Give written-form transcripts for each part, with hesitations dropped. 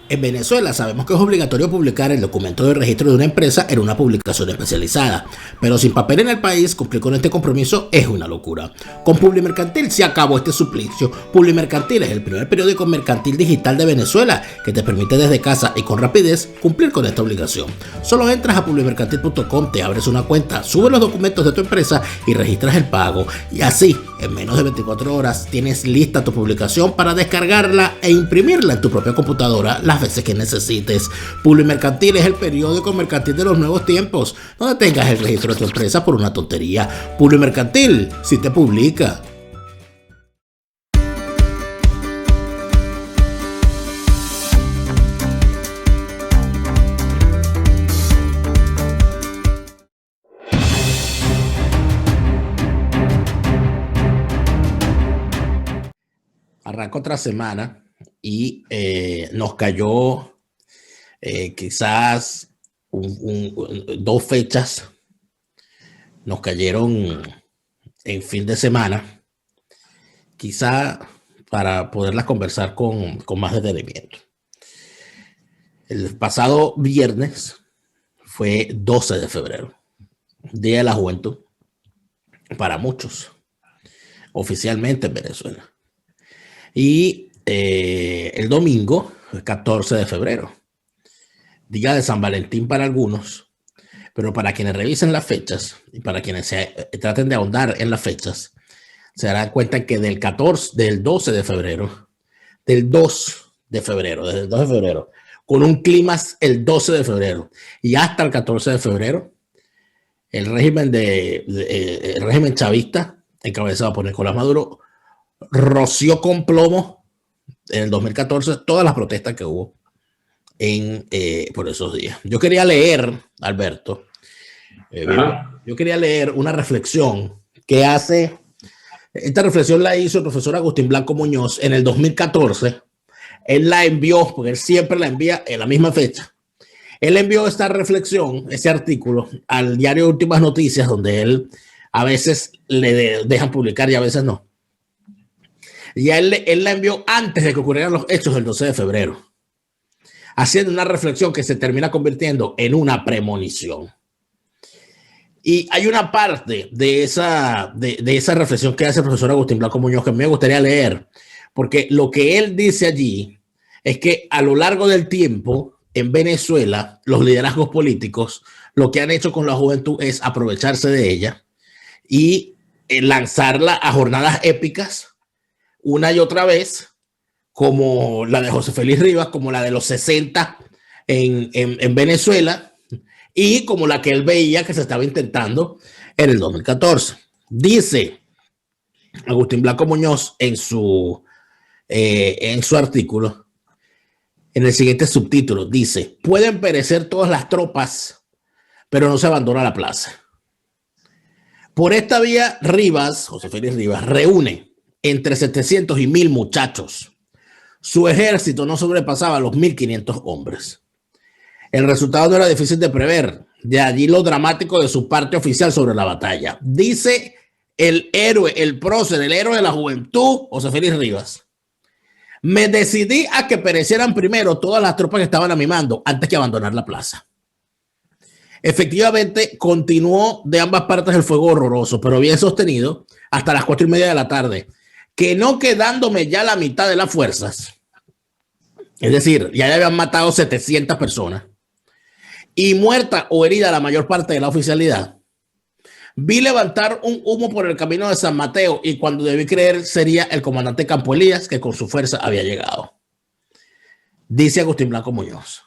En Venezuela sabemos que es obligatorio publicar el documento de registro de una empresa en una publicación especializada, pero sin papel en el país, cumplir con este compromiso es una locura. Con Publimercantil se acabó este suplicio. Publimercantil es el primer periódico mercantil digital de Venezuela que te permite desde casa y con rapidez cumplir con esta obligación. Solo entras a publimercantil.com, te abres una cuenta, subes los documentos de tu empresa y registras el pago. Y así, en menos de 24 horas, tienes lista tu publicación para descargarla e imprimirla en tu propia computadora las veces que necesites. Publimercantil es el periódico mercantil de los nuevos tiempos. No detengas el registro de tu empresa por una tontería. Publimercantil, si te publica. Arrancó otra semana y nos cayó quizás dos fechas, nos cayeron en fin de semana, quizá para poderlas conversar con más detenimiento. El pasado viernes fue 12 de febrero, Día de la Juventud, para muchos, oficialmente en Venezuela. Y el domingo, 14 de febrero, día de San Valentín para algunos, pero para quienes revisen las fechas y para quienes traten de ahondar en las fechas, se darán cuenta que del 12 de febrero, desde el 2 de febrero, con un clímax el 12 de febrero y hasta el 14 de febrero, el régimen, el régimen chavista, encabezado por Nicolás Maduro, roció con plomo en el 2014 todas las protestas que hubo por esos días. Yo quería leer, Alberto, yo quería leer una reflexión que hace, esta reflexión la hizo el profesor Agustín Blanco Muñoz en el 2014. Él la envió, porque él siempre la envía en la misma fecha. Él envió esta reflexión, ese artículo, al diario Últimas Noticias, donde él a veces le dejan publicar y a veces no. Y él la envió antes de que ocurrieran los hechos del 12 de febrero, haciendo una reflexión que se termina convirtiendo en una premonición. Y hay una parte de esa reflexión que hace el profesor Agustín Blanco Muñoz que me gustaría leer, porque lo que él dice allí es que a lo largo del tiempo en Venezuela, los liderazgos políticos lo que han hecho con la juventud es aprovecharse de ella y lanzarla a jornadas épicas una y otra vez, como la de José Félix Rivas, como la de los 60 en Venezuela, y como la que él veía que se estaba intentando en el 2014. Dice Agustín Blanco Muñoz en su artículo, en el siguiente subtítulo, dice: pueden perecer todas las tropas, pero no se abandona la plaza. Por esta vía, Rivas, José Félix Rivas, reúne entre 700 y 1000 muchachos. Su ejército no sobrepasaba los 1500 hombres. El resultado no era difícil de prever, de allí lo dramático de su parte oficial sobre la batalla. Dice el héroe, el prócer, el héroe de la juventud, José Félix Rivas: me decidí a que perecieran primero todas las tropas que estaban a mi mando antes que abandonar la plaza. Efectivamente, continuó de ambas partes el fuego horroroso, pero bien sostenido, hasta las 4:30 de la tarde, que no quedándome ya la mitad de las fuerzas, es decir, ya habían matado 700 personas, y muerta o herida la mayor parte de la oficialidad, vi levantar un humo por el camino de San Mateo y cuando debí creer sería el comandante Campo Elías que con su fuerza había llegado. Dice Agustín Blanco Muñoz: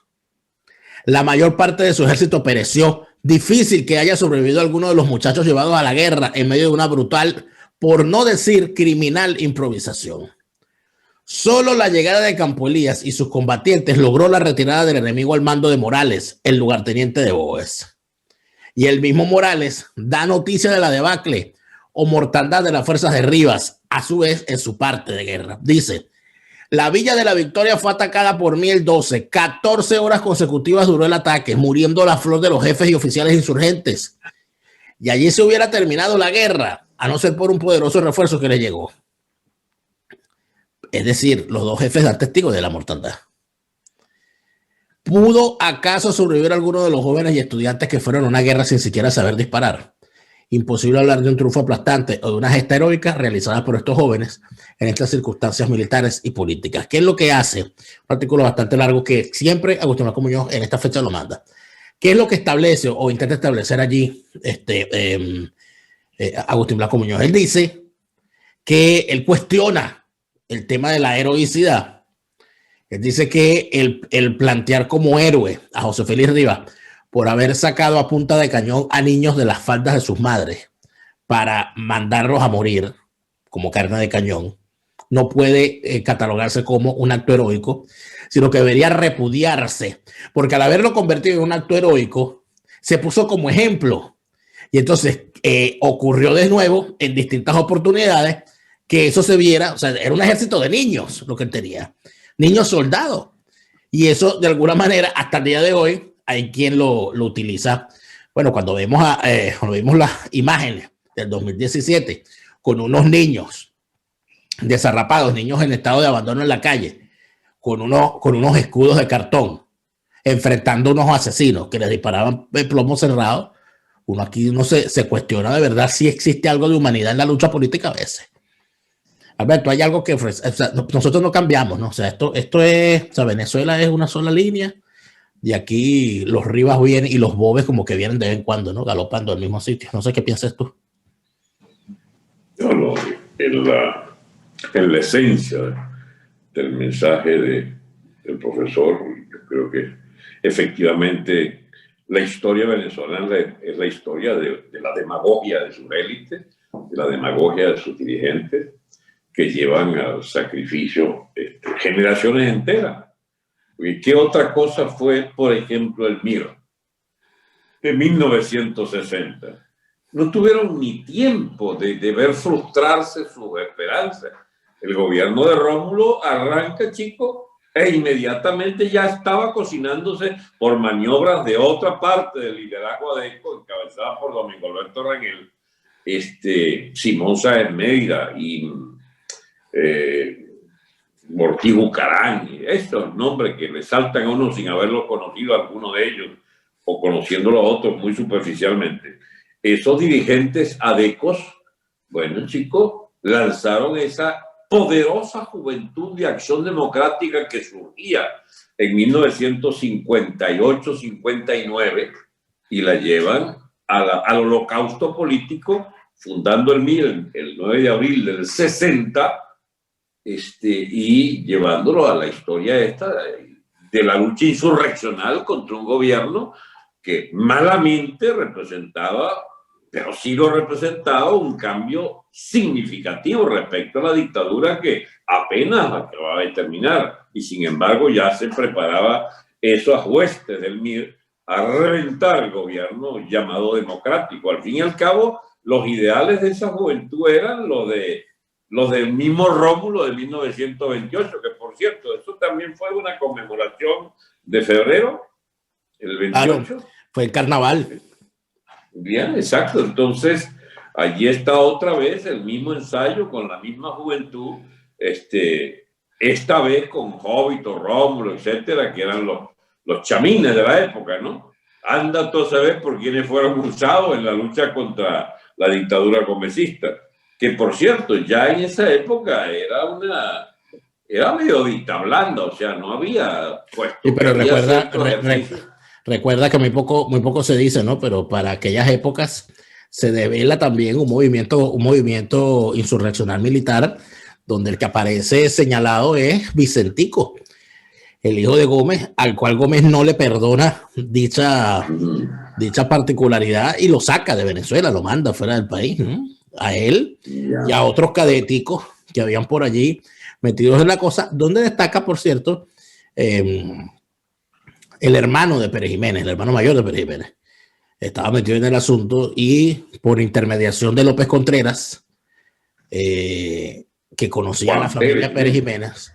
la mayor parte de su ejército pereció. Difícil que haya sobrevivido alguno de los muchachos llevados a la guerra en medio de una brutal, por no decir criminal, improvisación. Solo la llegada de Campo Elías y sus combatientes logró la retirada del enemigo al mando de Morales, el lugarteniente de Boves. Y el mismo Morales da noticia de la debacle o mortandad de las fuerzas de Rivas, a su vez en su parte de guerra. Dice: la Villa de la Victoria fue atacada por mí el 12. 14 horas consecutivas duró el ataque, muriendo la flor de los jefes y oficiales insurgentes. Y allí se hubiera terminado la guerra, a no ser por un poderoso refuerzo que le llegó. Es decir, los dos jefes dan testigo de la mortandad. ¿Pudo acaso sobrevivir alguno de los jóvenes y estudiantes que fueron a una guerra sin siquiera saber disparar? Imposible hablar de un triunfo aplastante o de una gesta heroica realizada por estos jóvenes en estas circunstancias militares y políticas. ¿Qué es lo que hace? Un artículo bastante largo que siempre Agustín Blanco Muñoz en esta fecha lo manda. ¿Qué es lo que establece o intenta establecer allí Agustín Blanco Muñoz? Él dice que él cuestiona el tema de la heroicidad. Él dice que el plantear como héroe a José Félix Rivas por haber sacado a punta de cañón a niños de las faldas de sus madres para mandarlos a morir como carne de cañón, no puede catalogarse como un acto heroico, sino que debería repudiarse, porque al haberlo convertido en un acto heroico, se puso como ejemplo. Y entonces ocurrió de nuevo en distintas oportunidades que eso se viera, o sea, era un ejército de niños lo que él tenía, niños soldados. Y eso, de alguna manera, hasta el día de hoy, hay quien lo utiliza. Bueno, cuando vemos las imágenes del 2017 con unos niños desarrapados, niños en estado de abandono en la calle, con unos escudos de cartón, enfrentando a unos asesinos que les disparaban de plomo cerrado, uno se cuestiona de verdad si existe algo de humanidad en la lucha política a veces. Alberto, hay algo que ofrece, o sea, nosotros no cambiamos, ¿no? O sea, esto es, o sea, Venezuela es una sola línea, y aquí los Rivas vienen y los Bobes como que vienen de vez en cuando, ¿no? Galopando al mismo sitio. No sé qué piensas tú. No, en la esencia del mensaje del profesor, yo creo que efectivamente la historia venezolana es la historia de la demagogia de sus élites, de la demagogia de sus dirigentes, que llevan al sacrificio generaciones enteras. ¿Y qué otra cosa fue, por ejemplo, el MIR de 1960? No tuvieron ni tiempo de ver frustrarse sus esperanzas. El gobierno de Rómulo arranca, chico, e inmediatamente ya estaba cocinándose por maniobras de otra parte del liderazgo ADECO, encabezada por Domingo Alberto Rangel, Simón Sáenz Mérida y Ortiz Bucarán, estos nombres que le saltan a uno sin haberlo conocido a alguno de ellos o conociéndolo a otros muy superficialmente. Esos dirigentes adecos, bueno, chicos, lanzaron esa poderosa juventud de acción democrática que surgía en 1958-59 y la llevan al holocausto político, fundando el MIR el 9 de abril del 60, y llevándolo a la historia esta de la lucha insurreccional contra un gobierno que malamente representaba, pero sí lo representaba, un cambio significativo respecto a la dictadura que apenas acababa de terminar, y sin embargo ya se preparaba esos huestes del MIR a reventar el gobierno llamado democrático. Al fin y al cabo, los ideales de esa juventud eran los del mismo Rómulo de 1928, que por cierto, eso también fue una conmemoración de febrero, el 28. Claro, fue el carnaval. Bien, exacto. Entonces, allí está otra vez el mismo ensayo con la misma juventud, esta vez con Jovito, Rómulo, etcétera, que eran los chamines de la época, ¿no? Anda tú a saber por quienes fueron usados en la lucha contra la dictadura gomecista, que por cierto, ya en esa época era medio dicta blanda, o sea, no había puesto. Sí, pero recuerda que muy poco se dice, ¿no? Pero para aquellas épocas se devela también un movimiento insurreccional militar, donde el que aparece señalado es Vicentico, el hijo de Gómez, al cual Gómez no le perdona dicha particularidad y lo saca de Venezuela, lo manda fuera del país, ¿no? A él y a otros cadéticos que habían por allí metidos en la cosa, donde destaca, por cierto, el hermano de Pérez Jiménez, el hermano mayor de Pérez Jiménez, estaba metido en el asunto y por intermediación de López Contreras, que conocía a la familia Pérez Jiménez,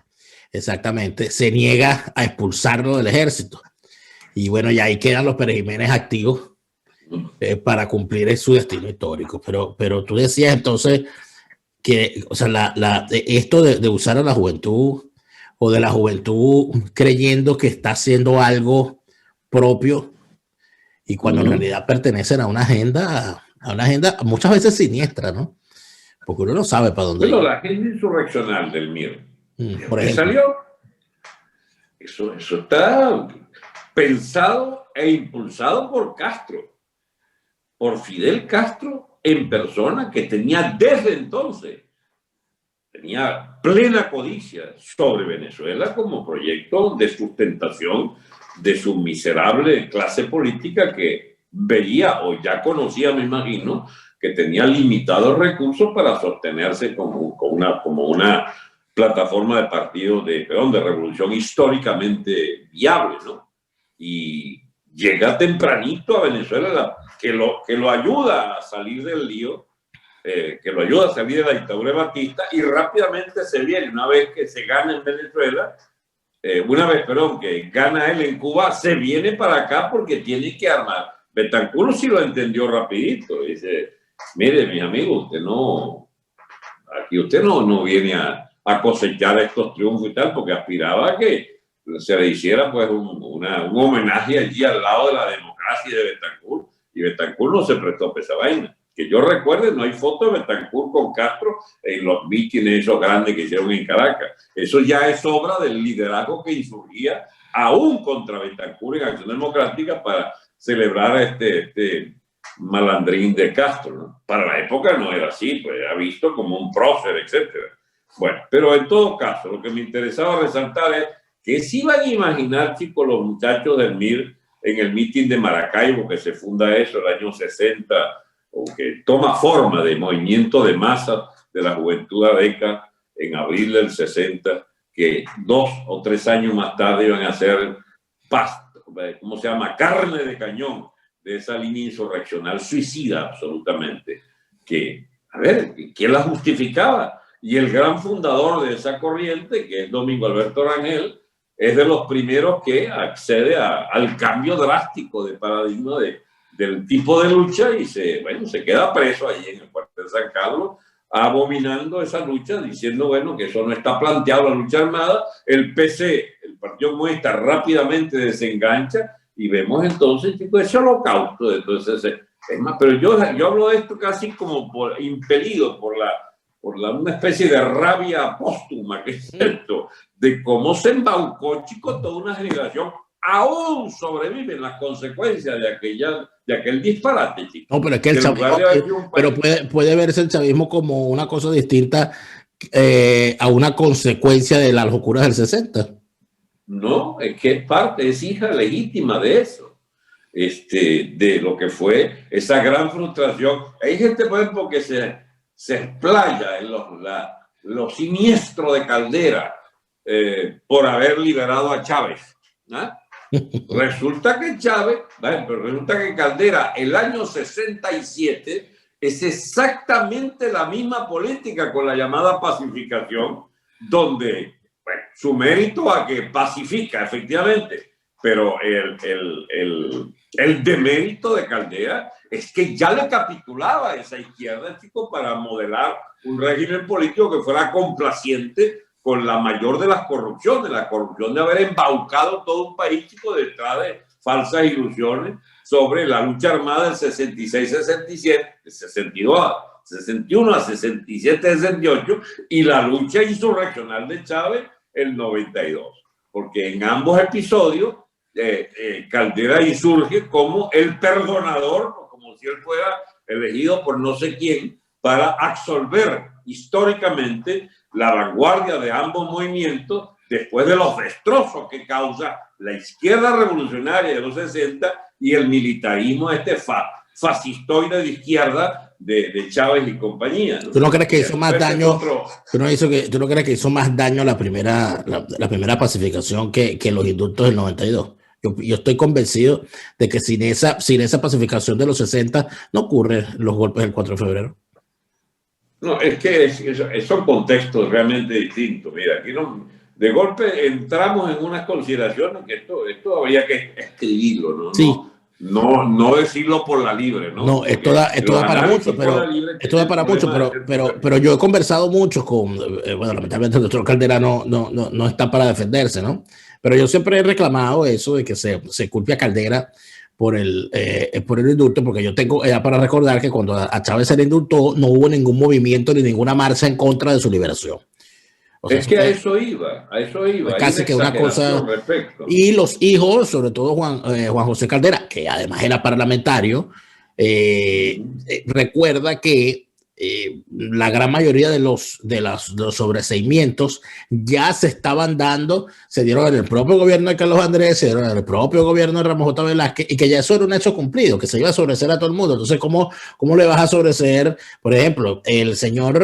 exactamente, se niega a expulsarlo del ejército. Y bueno, ya ahí quedan los Pérez Jiménez activos para cumplir su destino histórico. Pero tú decías entonces que, o sea, esto de usar a la juventud o de la juventud creyendo que está haciendo algo propio y cuando en realidad pertenecen a una agenda muchas veces siniestra, ¿no? Porque uno no sabe para dónde Bueno, ir. la agenda insurreccional del MIR, ¿de Por dónde ejemplo. salió? Eso está pensado e impulsado por Castro, por Fidel Castro en persona, que tenía desde entonces, tenía plena codicia sobre Venezuela como proyecto de sustentación de su miserable clase política que veía o ya conocía, me imagino, que tenía limitados recursos para sostenerse como una plataforma de partido de revolución históricamente viable, ¿no? Y llega tempranito a Venezuela que lo ayuda a salir del lío, que lo ayuda a salir de la dictadura de Batista, y rápidamente se viene, una vez que se gana en Venezuela, que gana él en Cuba, se viene para acá porque tiene que armar. Betancur sí lo entendió rapidito, dice, mire, mis amigos, usted no viene a cosechar estos triunfos y tal, porque aspiraba a que se le hiciera pues un homenaje allí al lado de la democracia de Betancur, y Betancur no se prestó para esa vaina. Que yo recuerde, no hay foto de Betancur con Castro en los mítines esos grandes que hicieron en Caracas. Eso ya es obra del liderazgo que insurgía aún contra Betancur en Acción Democrática para celebrar este malandrín de Castro, ¿no? Para la época no era así, pues era visto como un prócer, etcétera. Bueno, pero en todo caso, lo que me interesaba resaltar es que se iban a imaginar, chicos, los muchachos del MIR en el mitin de Maracaibo, que se funda eso el año 60, o que toma forma de movimiento de masa de la juventud adeca en abril del 60, que 2 o 3 años más tarde iban a ser ¿cómo se llama? Carne de cañón de esa línea insurreccional suicida absolutamente, que, a ver, ¿quién la justificaba? Y el gran fundador de esa corriente, que es Domingo Alberto Rangel, es de los primeros que accede al cambio drástico de paradigma del tipo de lucha, y se queda preso allí en el cuartel San Carlos, abominando esa lucha, diciendo, que eso no está planteado la lucha armada. El PC, el Partido Comunista, rápidamente desengancha, y vemos entonces, chicos, ese holocausto. Entonces, es más, pero yo hablo de esto casi como impelido por una especie de rabia póstuma, que es esto, de cómo se embaucó, chicos, toda una generación. Aún sobreviven las consecuencias de aquel disparate, chicos. No, pero es que el chavismo, pero puede verse el chavismo como una cosa distinta a una consecuencia de las locuras del 60. No, es que es hija legítima de eso, de lo que fue esa gran frustración. Hay gente, por ejemplo, que se explaya en lo siniestro de Caldera por haber liberado a Chávez, ¿no? Resulta que resulta que Caldera, el año 67, es exactamente la misma política con la llamada pacificación, donde su mérito a que pacifica, efectivamente, pero el demérito de Caldera es que ya le capitulaba a esa izquierda, chico, para modelar un régimen político que fuera complaciente con la mayor de las corrupciones, la corrupción de haber embaucado todo un país, chico, detrás de falsas ilusiones sobre la lucha armada del 66-67, del 61 a 67-68, y la lucha insurreccional de Chávez el 92. Porque en ambos episodios Caldera insurge como el perdonador, como si él fuera elegido por no sé quién, para absolver históricamente la vanguardia de ambos movimientos después de los destrozos que causa la izquierda revolucionaria de los 60 y el militarismo fascistoide de izquierda de Chávez y compañía, ¿no? ¿Tú no crees que hizo más daño? ¿Tú no crees que hizo más daño la primera pacificación que los indultos del 92? Yo estoy convencido de que sin esa pacificación de los 60 no ocurren los golpes del 4 de febrero. No, es que son contextos realmente distintos. Mira, aquí de golpe entramos en unas consideraciones que esto habría que escribirlo, ¿no? Sí. no decirlo por la libre, ¿no? No, esto da para mucho, pero yo he conversado mucho con, bueno, lamentablemente el doctor Caldera no está para defenderse, ¿no? Pero yo siempre he reclamado eso de que se culpe a Caldera por el indulto, porque yo tengo para recordar que cuando a Chávez se le indultó no hubo ningún movimiento ni ninguna marcha en contra de su liberación. O sea, es que a eso iba. Es casi que una cosa. Y los hijos, sobre todo Juan José Caldera, que además era parlamentario, recuerda que la gran mayoría de los sobreseimientos ya se estaban dando, se dieron en el propio gobierno de Carlos Andrés, se dieron en el propio gobierno de Ramos J. Velázquez, y que ya eso era un hecho cumplido, que se iba a sobreseer a todo el mundo. Entonces, ¿cómo le vas a sobreseer, por ejemplo, el señor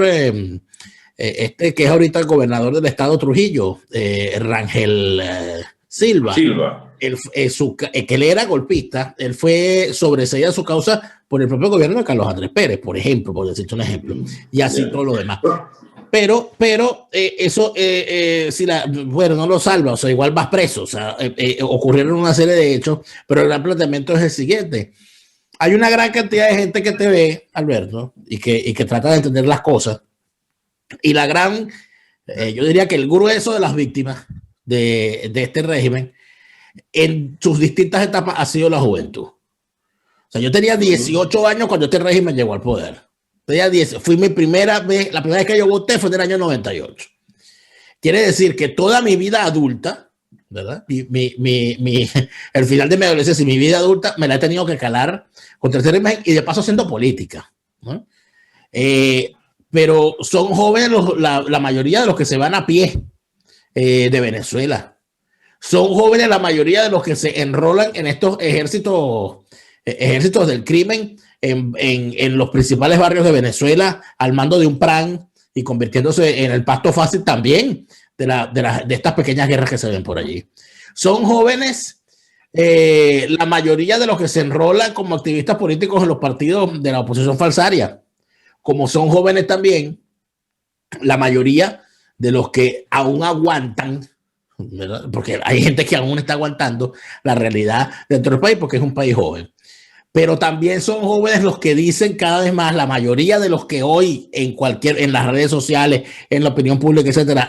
que es ahorita el gobernador del estado Trujillo, Rangel Silva? Que él era golpista, él fue sobreseído a su causa por el propio gobierno de Carlos Andrés Pérez, por ejemplo, por decirte un ejemplo, y así todo lo demás. Pero eso, bueno, no lo salva, o sea, igual vas preso, o sea, ocurrieron una serie de hechos, pero el gran planteamiento es el siguiente. Hay una gran cantidad de gente que te ve, Alberto, y que trata de entender las cosas, y yo diría que el grueso de las víctimas de este régimen en sus distintas etapas ha sido la juventud. O sea, yo tenía 18 años cuando este régimen llegó al poder. Fui la primera vez que yo voté fue en el año 98. Quiere decir que toda mi vida adulta, ¿verdad? El final de mi adolescencia y mi vida adulta me la he tenido que calar contra este régimen y de paso haciendo política, ¿no? Pero son jóvenes la mayoría de los que se van a pie de Venezuela. Son jóvenes la mayoría de los que se enrolan en estos ejércitos del crimen en los principales barrios de Venezuela al mando de un plan y convirtiéndose en el pasto fácil también de estas pequeñas guerras que se ven por allí. Son jóvenes la mayoría de los que se enrolan como activistas políticos en los partidos de la oposición falsaria, como son jóvenes también la mayoría de los que aún aguantan, ¿verdad? Porque hay gente que aún está aguantando la realidad dentro del país porque es un país joven. Pero también son jóvenes los que dicen cada vez más, la mayoría de los que hoy en las redes sociales, en la opinión pública, etcétera,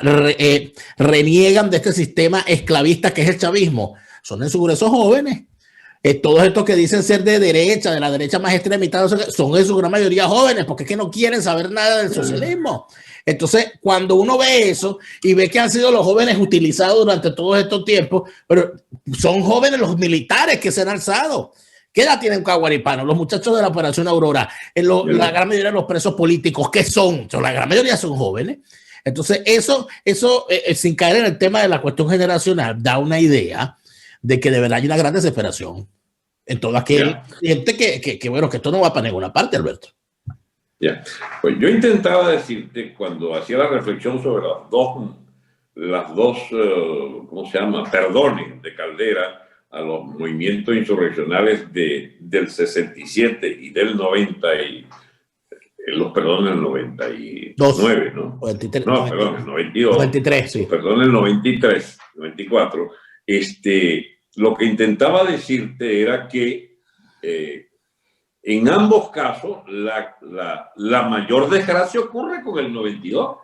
reniegan de este sistema esclavista que es el chavismo. Son en su grueso jóvenes. Todos estos que dicen ser de la derecha más extrema, son en su gran mayoría jóvenes, porque es que no quieren saber nada del socialismo. Entonces, cuando uno ve eso y ve que han sido los jóvenes utilizados durante todos estos tiempos, pero son jóvenes los militares que se han alzado. ¿Qué edad tienen Caguaripano? Los muchachos de la Operación Aurora, la gran mayoría de los presos políticos, ¿qué son? La gran mayoría son jóvenes. Entonces, eso sin caer en el tema de la cuestión generacional, da una idea de que de verdad hay una gran desesperación en toda aquella gente que bueno, que esto no va para ninguna parte, Alberto. Pues yo intentaba decirte cuando hacía la reflexión sobre las dos ¿cómo se llama? Perdones de Caldera a los movimientos insurreccionales del 67 y del 90 y los perdones del 99, ¿no? 93, no, perdón, el 92. 93, sí. Perdón, el 93, 94. Lo que intentaba decirte era que en ambos casos la mayor desgracia ocurre con el 92,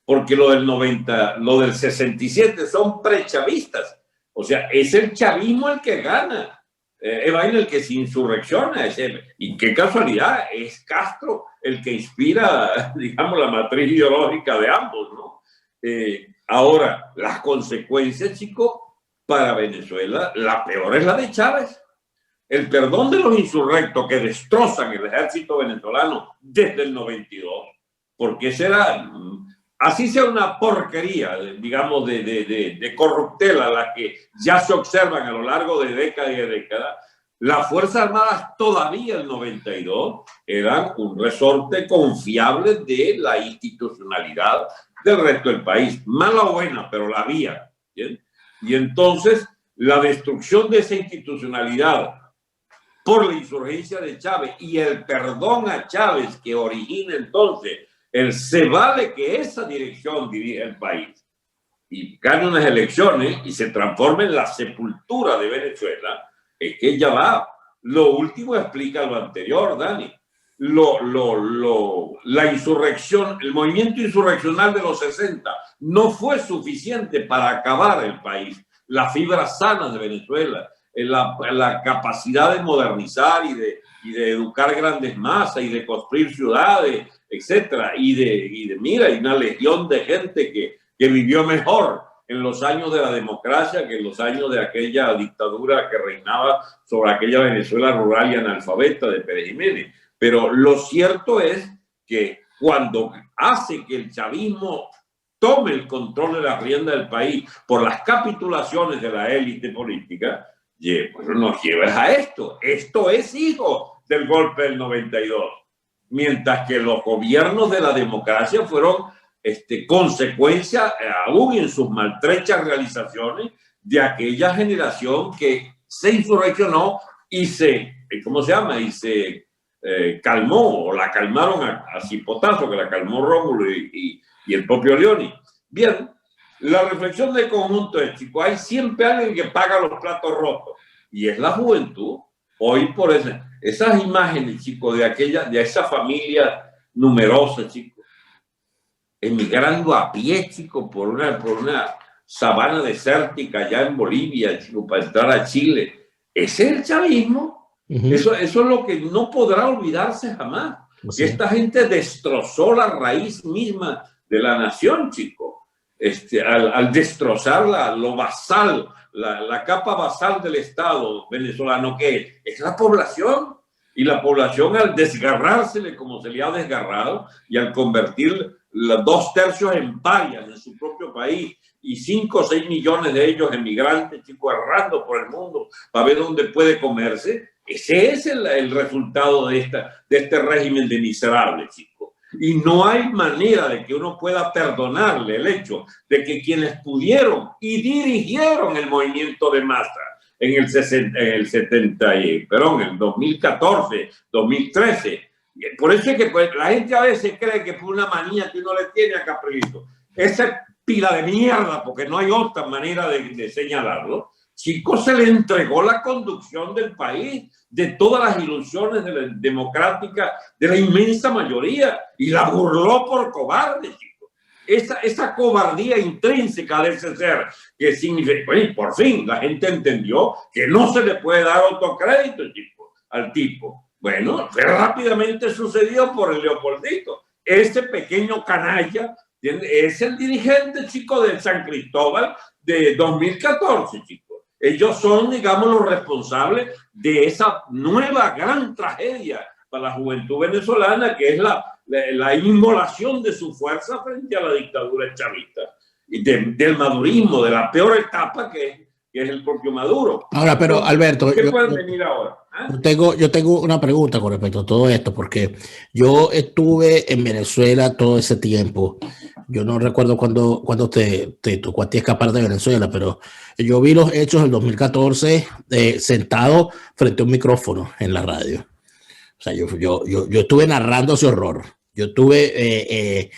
porque lo del 67 son prechavistas. O sea, es el chavismo el que gana, es el que se insurrecciona. Y qué casualidad, es Castro el que inspira, digamos, la matriz ideológica de ambos, ¿no? Ahora, las consecuencias, chicos, para Venezuela, la peor es la de Chávez. El perdón de los insurrectos que destrozan el ejército venezolano desde el 92, porque así sea una porquería, digamos, de corruptela, la que ya se observan a lo largo de décadas y de décadas, las Fuerzas Armadas todavía en el 92 eran un resorte confiable de la institucionalidad del resto del país. Mala o buena, pero la había. ¿Bien? Y entonces la destrucción de esa institucionalidad por la insurgencia de Chávez y el perdón a Chávez que origina entonces el se vale que esa dirección dirija el país y gane unas elecciones y se transforme en la sepultura de Venezuela, es que ya va. Lo último explica lo anterior, Dani. La insurrección, el movimiento insurreccional de los 60 no fue suficiente para acabar el país. La fibra sana de Venezuela, la capacidad de modernizar y de educar grandes masas y de construir ciudades, etcétera, mira, hay una legión de gente que vivió mejor en los años de la democracia que en los años de aquella dictadura que reinaba sobre aquella Venezuela rural y analfabeta de Pérez Jiménez. Pero lo cierto es que cuando hace que el chavismo tome el control de la rienda del país por las capitulaciones de la élite política, bueno, nos lleva a esto. Esto es hijo del golpe del 92. Mientras que los gobiernos de la democracia fueron consecuencia, aún en sus maltrechas realizaciones, de aquella generación que se insurreccionó y ¿cómo se llama? Y se calmó, o la calmaron a cipotazo, que la calmó Rómulo y el propio Leoni. Bien, la reflexión de conjunto es, chicos, hay siempre alguien que paga los platos rotos, y es la juventud. Hoy por esas imágenes, chicos, de esa familia numerosa, chicos, emigrando a pie, chicos, por una sabana desértica allá en Bolivia, chicos, para entrar a Chile. Ese es el chavismo. Eso es lo que no podrá olvidarse jamás. Sí. Esta gente destrozó la raíz misma de la nación, chico. Al destrozar lo basal, la capa basal del Estado venezolano, que es la población. Y la población, al desgarrársele como se le ha desgarrado y al convertir los 2/3 en parias en su propio país y 5 o 6 millones de ellos emigrantes, chicos, errando por el mundo para ver dónde puede comerse, ese es el resultado de este régimen de miserables, chicos. Y no hay manera de que uno pueda perdonarle el hecho de que quienes pudieron y dirigieron el movimiento de masa en el 2014, 2013. Por eso es que la gente a veces cree que fue una manía que uno le tiene a Caprilito. Esa pila de mierda, porque no hay otra manera de señalarlo. Chico, se le entregó la conducción del país, de todas las ilusiones democráticas de la inmensa mayoría, y la burló por cobarde, chico. Esa cobardía intrínseca de ese ser, que significa, bueno, por fin la gente entendió que no se le puede dar autocrédito, chico, al tipo. Bueno, rápidamente sucedió por el Leopoldito. Ese pequeño canalla es el dirigente, chico, del San Cristóbal de 2014, chico. Ellos son, digamos, los responsables de esa nueva gran tragedia para la juventud venezolana, que es la inmolación de su fuerza frente a la dictadura chavista y del madurismo, de la peor etapa que es el propio Maduro. Ahora, pero Alberto, ¿qué pueden venir ahora? Yo tengo una pregunta con respecto a todo esto, porque yo estuve en Venezuela todo ese tiempo. Yo no recuerdo cuando te tocó a ti escapar de Venezuela, pero yo vi los hechos del 2014 sentado frente a un micrófono en la radio. O sea, yo estuve narrando ese horror. Yo estuve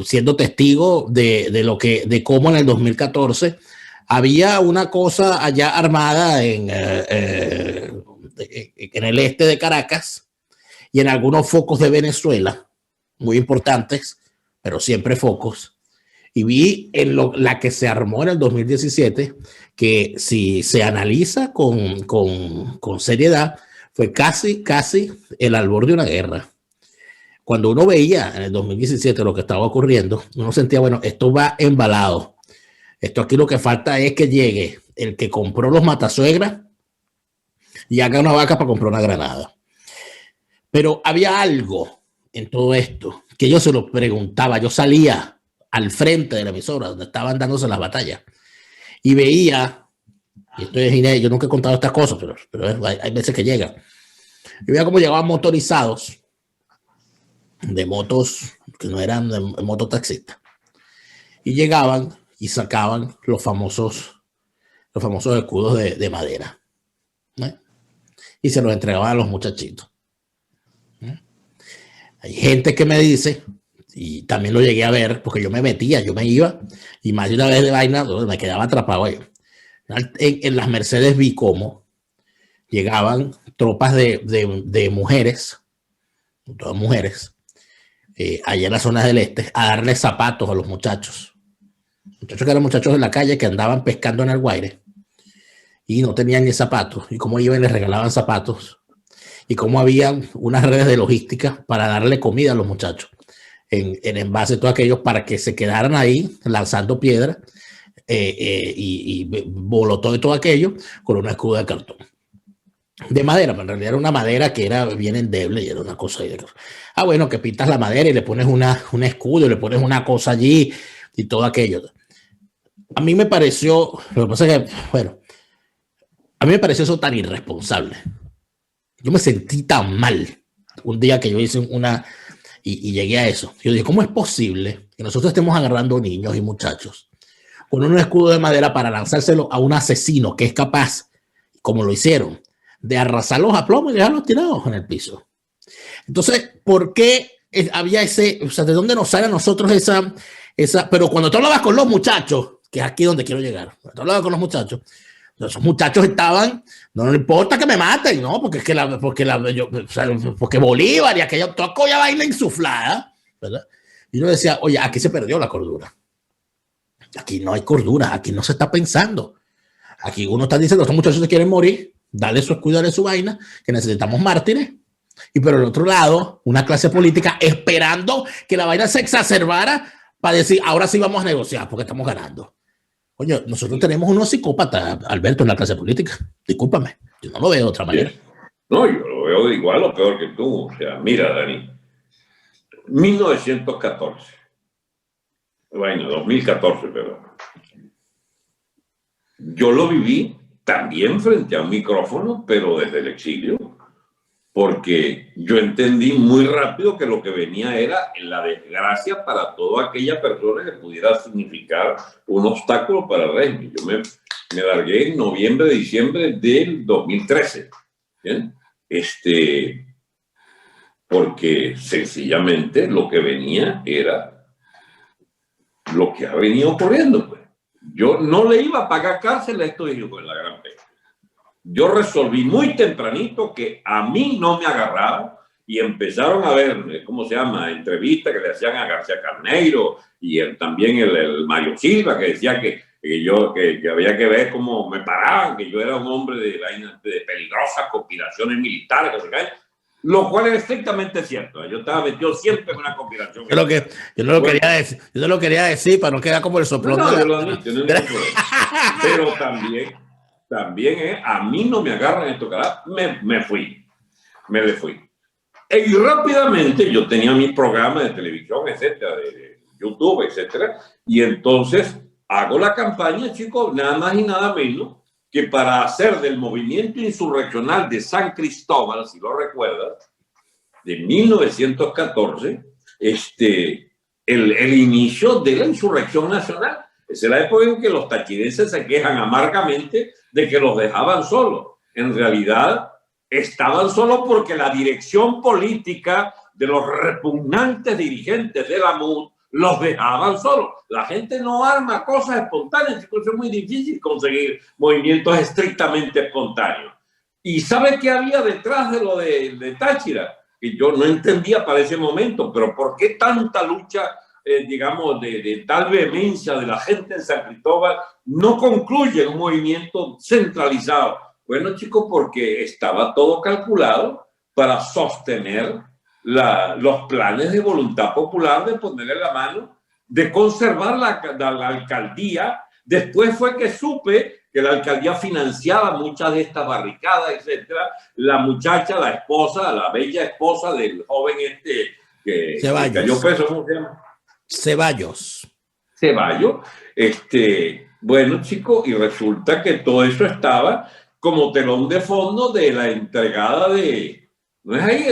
siendo testigo de cómo en el 2014 había una cosa allá armada en el este de Caracas y en algunos focos de Venezuela, muy importantes, pero siempre focos. Y vi la que se armó en el 2017, que si se analiza con seriedad, fue casi el albor de una guerra. Cuando uno veía en el 2017 lo que estaba ocurriendo, uno sentía, bueno, esto va embalado. Esto aquí lo que falta es que llegue el que compró los matasuegras y haga una vaca para comprar una granada. Pero había algo en todo esto que yo se lo preguntaba. Yo salía al frente de la emisora donde estaban dándose las batallas y veía, y esto es inédito, yo nunca he contado estas cosas, pero hay veces que llega. Yo veía cómo llegaban motorizados de motos que no eran de mototaxistas y llegaban y sacaban los famosos escudos de madera, ¿no? Y se los entregaban a los muchachitos, ¿no? Hay gente que me dice, y también lo llegué a ver, porque yo me iba, y más de una vez de vaina, me quedaba atrapado ahí. En las Mercedes vi cómo llegaban tropas de mujeres, todas mujeres, allá en las zonas del este, a darle zapatos a los muchachos. Muchachos que eran muchachos de la calle que andaban pescando en el Guaire y no tenían ni zapatos. Y cómo iban y les regalaban zapatos. Y cómo habían unas redes de logística para darle comida a los muchachos. En envase, todos aquellos para que se quedaran ahí lanzando piedras y bolotó de todo aquello con una escudo de cartón. De madera, pero en realidad era una madera que era bien endeble y era una cosa ahí. Bueno, que pintas la madera y le pones un escudo y le pones una cosa allí y todo aquello. A mí me pareció, lo que pasa es que, bueno, a mí me pareció eso tan irresponsable. Yo me sentí tan mal un día que yo hice y llegué a eso. Yo dije, ¿cómo es posible que nosotros estemos agarrando niños y muchachos con un escudo de madera para lanzárselo a un asesino que es capaz, como lo hicieron, de arrasarlos a plomo y dejarlos tirados en el piso? Entonces, ¿por qué había o sea, de dónde nos sale a nosotros esa? Pero cuando tú hablabas con los muchachos, que es aquí donde quiero llegar, cuando tú hablabas con los muchachos, esos muchachos estaban, no importa que me maten, ¿no? Porque es que porque Bolívar y aquella vaina insuflada, ¿verdad? Y uno decía, oye, aquí se perdió la cordura. Aquí no hay cordura, aquí no se está pensando. Aquí uno está diciendo, estos muchachos se quieren morir, dale su escudo, dale su vaina, que necesitamos mártires. Y por el otro lado, una clase política esperando que la vaina se exacerbara para decir, ahora sí vamos a negociar porque estamos ganando. Oye, nosotros tenemos unos psicópatas, Alberto, en la clase política. Discúlpame, yo no lo veo de otra manera. No, yo lo veo de igual o peor que tú. O sea, mira, Dani, 1914. Bueno, 2014, perdón. Yo lo viví también frente a un micrófono, pero desde el exilio, porque yo entendí muy rápido que lo que venía era la desgracia para toda aquella persona que pudiera significar un obstáculo para el régimen. Yo me largué en noviembre, diciembre del 2013. ¿Bien? Porque sencillamente lo que venía era lo que ha venido ocurriendo. Pues. Yo no le iba a pagar cárcel a estos hijos en la gran pena. Yo resolví muy tempranito que a mí no me agarraban y empezaron a ver, ¿cómo se llama?, entrevistas que le hacían a García Carneiro y también el Mario Silva, que decía que había que ver cómo me paraban, que yo era un hombre de peligrosas conspiraciones militares, lo cual es estrictamente cierto. Yo estaba metido siempre en una conspiración. Yo no lo quería decir para no quedar como el soplón. No, yo lo admito, no hay pero también a mí no me agarran esto, carajo, me le fui. Y rápidamente yo tenía mi programa de televisión, etcétera, de YouTube, etcétera, y entonces hago la campaña, chicos, nada más y nada menos que para hacer del movimiento insurreccional de San Cristóbal, si lo recuerdas, de 1914, el inicio de la insurrección nacional. Esa es la época en que los tachirenses se quejan amargamente de que los dejaban solos. En realidad, estaban solos porque la dirección política de los repugnantes dirigentes de la MUD los dejaban solos. La gente no arma cosas espontáneas, es muy difícil conseguir movimientos estrictamente espontáneos. ¿Y sabe qué había detrás de lo de Táchira? Que yo no entendía para ese momento, pero ¿por qué tanta lucha, digamos, de tal vehemencia de la gente en San Cristóbal no concluye en un movimiento centralizado? Bueno, chicos, porque estaba todo calculado para sostener los planes de voluntad popular de ponerle la mano, de conservar la alcaldía. Después fue que supe que la alcaldía financiaba muchas de estas barricadas, etcétera. La muchacha, la esposa, la bella esposa del joven que cayó preso, ¿cómo se llama? Ceballos. Bueno, chicos, y resulta que todo eso estaba como telón de fondo de la entregada de... No es ahí,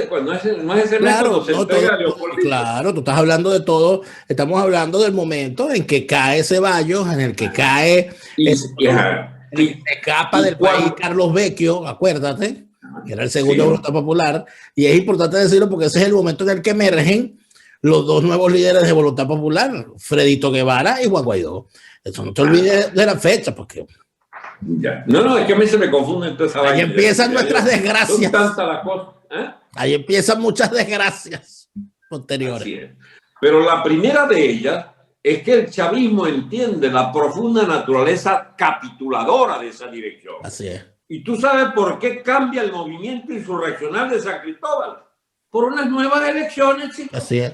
no es ese claro, se entrega a Leopoldito. Claro, tú estás hablando de todo, estamos hablando del momento en que cae Ceballos, en el que cae el escapa del país Carlos Vecchio, acuérdate, que era el segundo de Voluntad Popular, y es importante decirlo porque ese es el momento en el que emergen los dos nuevos líderes de Voluntad Popular, Fredito Guevara y Juan Guaidó. Eso no te olvides de la fecha, porque Ya. No, es que a mí se me confunden todas esas Ahí vainas. empiezan nuestras desgracias. Son tantas las cosas. ¿Eh? Ahí empiezan muchas desgracias posteriores. Así es. Pero la primera de ellas es que el chavismo entiende la profunda naturaleza capituladora de esa dirección. Así es. ¿Y tú sabes por qué cambia el movimiento insurreccional de San Cristóbal? Por unas nuevas elecciones, chicos. Así es.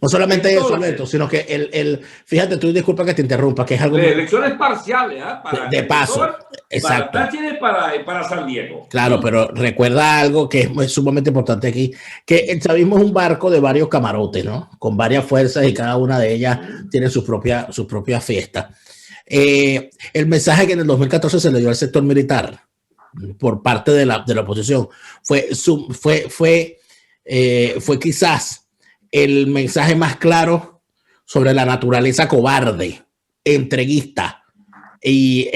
No solamente entonces, eso, Alberto, sino que fíjate, tú disculpa que te interrumpa, que es algo... De elecciones parciales, ¿eh? De paso, exacto. Para Táchira y para San Diego. Claro, pero recuerda algo que es sumamente importante aquí, que el chavismo es un barco de varios camarotes, ¿no? Con varias fuerzas y cada una de ellas tiene su propia fiesta. El mensaje que en el 2014 se le dio al sector militar por parte de la oposición fue quizás el mensaje más claro sobre la naturaleza cobarde, entreguista y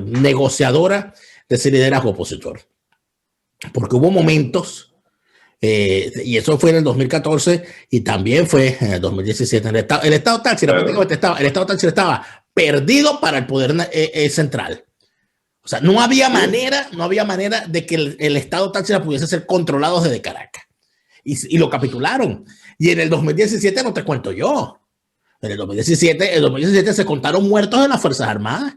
negociadora de ese liderazgo opositor. Porque hubo momentos, y eso fue en el 2014 y también fue en el 2017. El Estado Táchira, estaba perdido para el poder central. O sea, no había manera de que el Estado Táchira pudiese ser controlado desde Caracas. Y lo capitularon. Y en el 2017 no te cuento yo. En el 2017 se contaron muertos en las Fuerzas Armadas.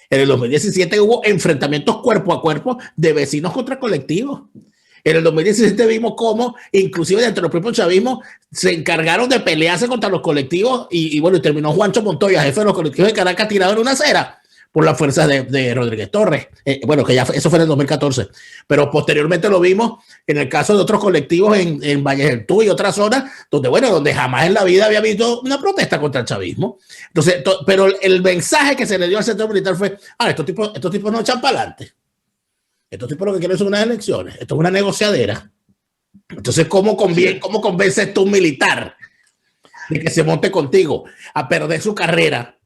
En el 2017 hubo enfrentamientos cuerpo a cuerpo de vecinos contra colectivos. En el 2017 vimos cómo, inclusive dentro del propio chavismo, se encargaron de pelearse contra los colectivos y terminó Juancho Montoya, jefe de los colectivos de Caracas, tirado en una acera por las fuerzas de Rodríguez Torres. Que ya eso fue en el 2014. Pero posteriormente lo vimos en el caso de otros colectivos en Valle del Tú y otras zonas, donde jamás en la vida había visto una protesta contra el chavismo. Entonces, pero el mensaje que se le dio al sector militar fue, estos tipos no echan para adelante. Estos tipos lo que quieren son unas elecciones. Esto es una negociadera. Entonces, ¿cómo convences tú un militar de que se monte contigo a perder su carrera,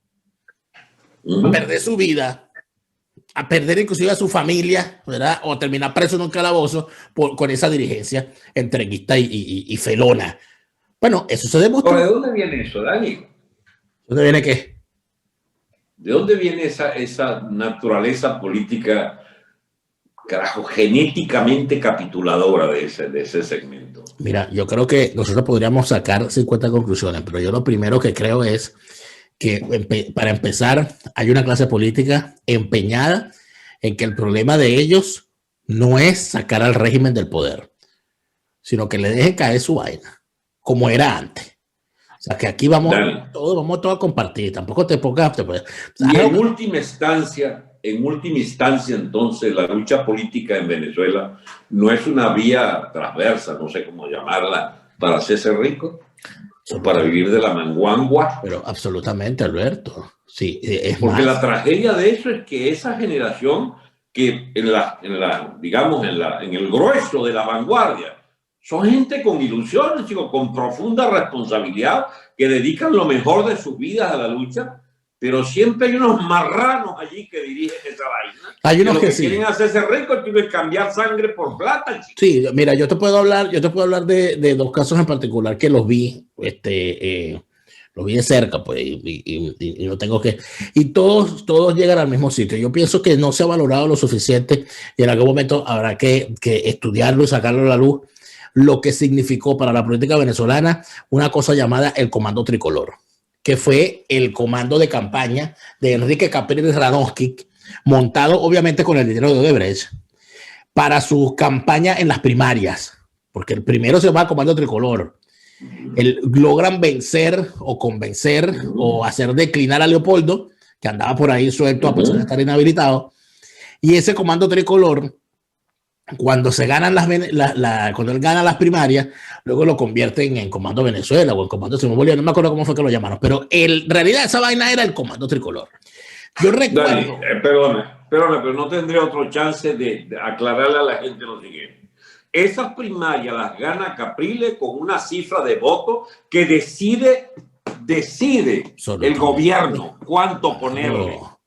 a perder su vida, a perder inclusive a su familia, ¿verdad? O a terminar preso en un calabozo con esa dirigencia entreguista y felona? Bueno, eso se demostró. ¿De dónde viene eso, Dani? ¿De dónde viene qué? ¿De dónde viene esa naturaleza política, carajo, genéticamente capituladora de ese segmento? Mira, yo creo que nosotros podríamos sacar 50 conclusiones, pero yo lo primero que creo es que para empezar hay una clase política empeñada en que el problema de ellos no es sacar al régimen del poder, sino que le dejen caer su vaina, como era antes. O sea, que aquí vamos todos a compartir, tampoco te pongas... Y en última instancia, entonces, la lucha política en Venezuela no es una vía transversa, no sé cómo llamarla, para hacerse rico. O para vivir de la manguangua. Pero absolutamente, Alberto. Sí, porque la tragedia de eso es que esa generación que en el grueso de la vanguardia son gente con ilusiones, chicos, con profunda responsabilidad, que dedican lo mejor de sus vidas a la lucha, pero siempre hay unos marranos allí que dirigen esa vaina. Hay unos que sí quieren hacerse ricos, quieren cambiar sangre por plata, chicos. Sí, mira, yo te puedo hablar de dos casos en particular que los vi, los vi de cerca, pues, y no tengo que... Y todos llegan al mismo sitio. Yo pienso que no se ha valorado lo suficiente y en algún momento habrá que estudiarlo y sacarlo a la luz, lo que significó para la política venezolana una cosa llamada el Comando Tricolor, que fue el comando de campaña de Enrique Capriles Radonsky, montado obviamente con el dinero de Odebrecht, para su campaña en las primarias, porque el primero se llama Comando Tricolor. Logran vencer o convencer o hacer declinar a Leopoldo, que andaba por ahí suelto a pesar de estar inhabilitado, y ese Comando Tricolor, cuando se ganan cuando él gana las primarias, luego lo convierten en Comando Venezuela o en Comando Simón Bolívar, no me acuerdo cómo fue que lo llamaron, pero en realidad esa vaina era el Comando Tricolor. Yo recuerdo... Dani, perdóname, pero no tendré otro chance de aclararle a la gente lo siguiente. Esas primarias las gana Capriles con una cifra de votos que decide el gobierno cuánto ponerle. No,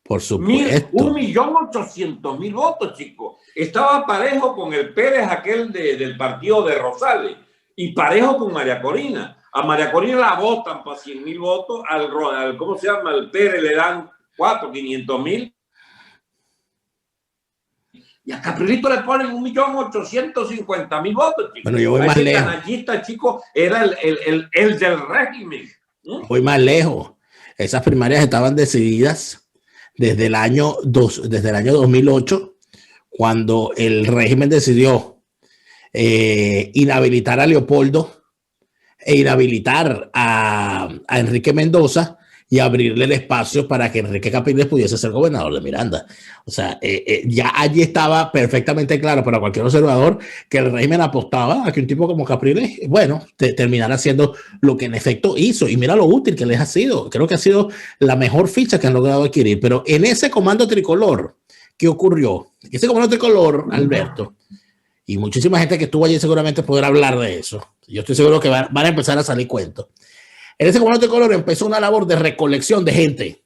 por supuesto. 1.800.000 votos, chicos. Estaba parejo con el Pérez, aquel del partido de Rosales, y parejo con María Corina. A María Corina la votan para 100.000 votos, al ¿cómo se llama? Al Pérez le dan 500,000. Y a Caprilito le ponen 1.850.000 votos, chico. Bueno, yo voy más lejos. Canallista, chico, era el del régimen. Voy más lejos. Esas primarias estaban decididas desde el año 2008, cuando el régimen decidió inhabilitar a Leopoldo e inhabilitar a Enrique Mendoza y abrirle el espacio para que Enrique Capriles pudiese ser gobernador de Miranda. O sea, ya allí estaba perfectamente claro para cualquier observador que el régimen apostaba a que un tipo como Capriles, bueno, terminara haciendo lo que en efecto hizo. Y mira lo útil que les ha sido. Creo que ha sido la mejor ficha que han logrado adquirir. Pero en ese comando tricolor, ¿qué ocurrió? Ese comando tricolor, Alberto, y muchísima gente que estuvo allí seguramente podrá hablar de eso. Yo estoy seguro que van a empezar a salir cuentos. En ese comando tricolor empezó una labor de recolección de gente,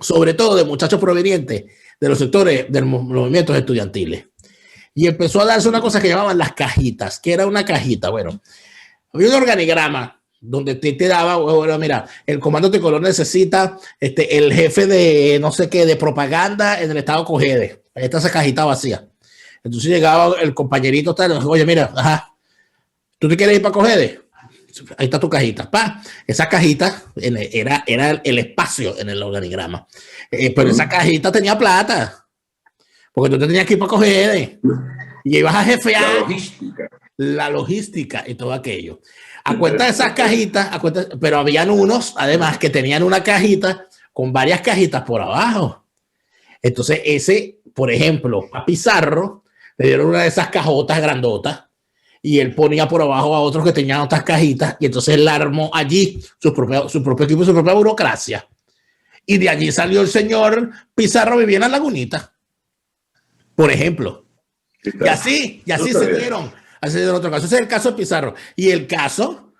sobre todo de muchachos provenientes de los sectores de los movimientos estudiantiles. Y empezó a darse una cosa que llamaban las cajitas. ¿Qué era una cajita? Bueno, había un organigrama donde te daba, bueno, mira, el comando tricolor necesita el jefe de no sé qué, de propaganda en el estado Cogede. Ahí está esa cajita vacía. Entonces llegaba el compañerito, tal, oye, mira, ajá, ¿tú te quieres ir para Cogede? Ahí está tu cajita. Pa, esa cajita era el espacio en el organigrama. Pero esa cajita tenía plata. Porque tú te tenías que ir para coger. Y ibas a jefear la logística y todo aquello. A cuenta de esas cajitas, pero habían unos, además, que tenían una cajita con varias cajitas por abajo. Entonces, ese, por ejemplo, a Pizarro le dieron una de esas cajotas grandotas. Y él ponía por abajo a otros que tenían otras cajitas, y entonces él armó allí su propio equipo, su propia burocracia. Y de allí salió el señor Pizarro, vivía en la Lagunita, por ejemplo. Y así se dieron. Así se dieron otro caso. Ese es el caso de Pizarro. Y el caso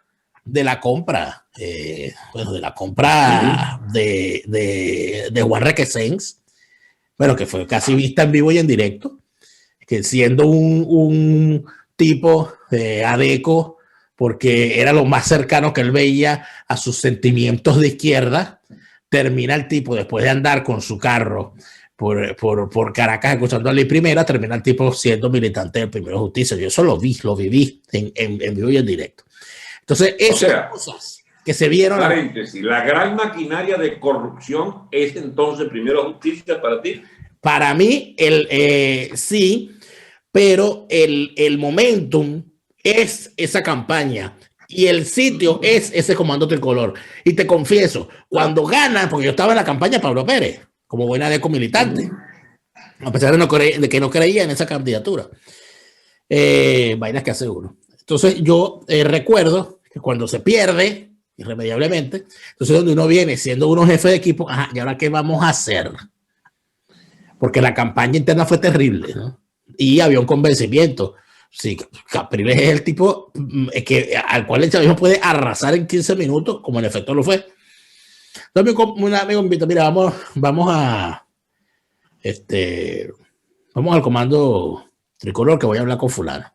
de la compra, de Juan Requesens, bueno, que fue casi vista en vivo y en directo, que siendo un tipo adeco, porque era lo más cercano que él veía a sus sentimientos de izquierda, termina el tipo, después de andar con su carro por Caracas escuchando a Ley Primera, termina el tipo siendo militante del Primero Justicia. Yo eso lo viví en vivo y en directo. Entonces, esas cosas que se vieron... Paréntesis, ¿la gran maquinaria de corrupción es entonces Primero Justicia para ti? Para mí, sí, pero el momentum es esa campaña y el sitio es ese comando tricolor. Y te confieso, cuando gana, porque yo estaba en la campaña de Pablo Pérez, como buena adeco militante, a pesar de que no creía en esa candidatura. Vainas que hace uno. Entonces yo recuerdo que cuando se pierde, irremediablemente, entonces donde uno viene siendo uno jefe de equipo, ajá, ¿y ahora qué vamos a hacer? Porque la campaña interna fue terrible, ¿no? Y había un convencimiento. Sí, Capriles es el tipo al cual el chavismo puede arrasar en 15 minutos, como en efecto lo fue. Entonces un amigo me invita, mira, vamos al comando tricolor, que voy a hablar con fulano,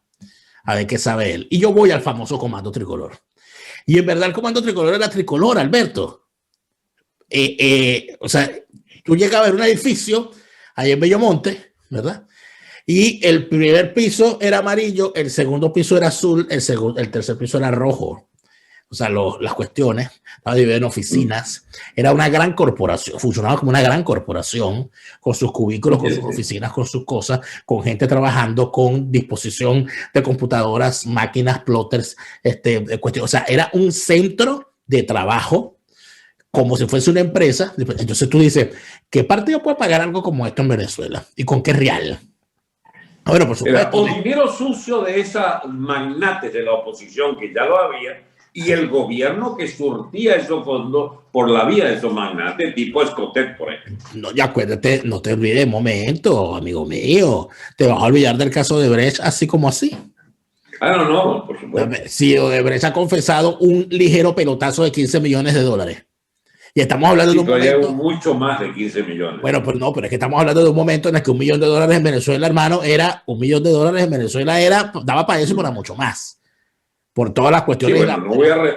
a ver qué sabe él. Y yo voy al famoso comando tricolor. Y en verdad el comando tricolor era tricolor, Alberto. O sea, tú llegas a ver un edificio ahí en Bellomonte, ¿verdad? Y el primer piso era amarillo, el segundo piso era azul, el tercer piso era rojo. O sea, las cuestiones, estaba dividido en oficinas. Era una gran corporación, funcionaba como una gran corporación, con sus cubículos, con sus oficinas, con sus cosas, con gente trabajando, con disposición de computadoras, máquinas, plotters, cuestiones. O sea, era un centro de trabajo, como si fuese una empresa. Entonces tú dices, ¿qué partido puede pagar algo como esto en Venezuela? ¿Y con qué real? Bueno, por supuesto. El dinero sucio de esas magnates de la oposición, que ya lo había, y el gobierno que surtía esos fondos por la vía de esos magnates, tipo Escotet, por ejemplo. No, ya acuérdate, no te olvides de momento, amigo mío. Te vas a olvidar del caso de Brecht así como así. No, por supuesto. Si Odebrecht ha confesado un ligero pelotazo de 15 millones de dólares. Y estamos hablando de un momento... mucho más de 15 millones. Bueno, pues no, pero es que estamos hablando de un momento en el que $1 millón en Venezuela, hermano, era $1 millón en Venezuela, daba para eso y para mucho más. Por todas las cuestiones. Sí, bueno,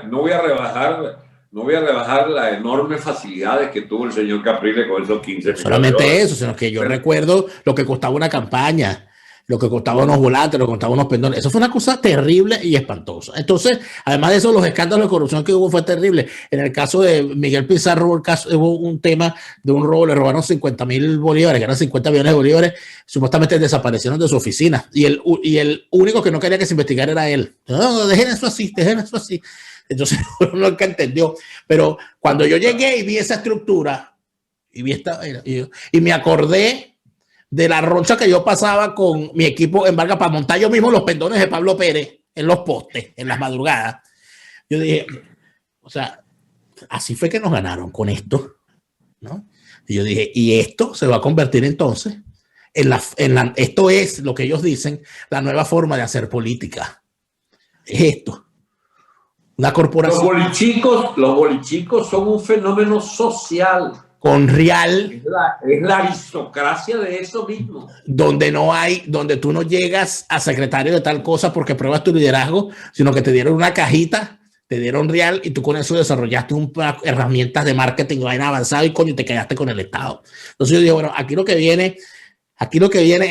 no voy a rebajar no voy a rebajar las enormes facilidades que tuvo el señor Capriles con esos 15 millones. Solamente eso, sino que yo recuerdo lo que costaba una campaña, lo que costaba unos volantes, lo que costaba unos pendones. Eso fue una cosa terrible y espantosa. Entonces, además de eso, los escándalos de corrupción que hubo fue terrible. En el caso de Miguel Pizarro, hubo un tema de un robo, le robaron 50.000 bolívares, que eran 50 millones de bolívares, supuestamente desaparecieron de su oficina. Y el único que no quería que se investigara era él. No, dejen eso así, dejen eso así. Entonces, uno nunca entendió. Pero cuando yo llegué y vi esa estructura, y me acordé de la roncha que yo pasaba con mi equipo en Vargas para montar yo mismo los pendones de Pablo Pérez en los postes, en las madrugadas. Yo dije, o sea, así fue que nos ganaron con esto, ¿no? Y yo dije, y esto se va a convertir entonces esto es lo que ellos dicen, la nueva forma de hacer política. Es esto. Una corporación. Los bolichicos son un fenómeno social. Con real. Es la aristocracia de eso mismo. Donde tú no llegas a secretario de tal cosa porque pruebas tu liderazgo, sino que te dieron una cajita, te dieron real y tú con eso desarrollaste herramientas de marketing vaina avanzado y coño, te quedaste con el Estado. Entonces yo digo, bueno, aquí lo que viene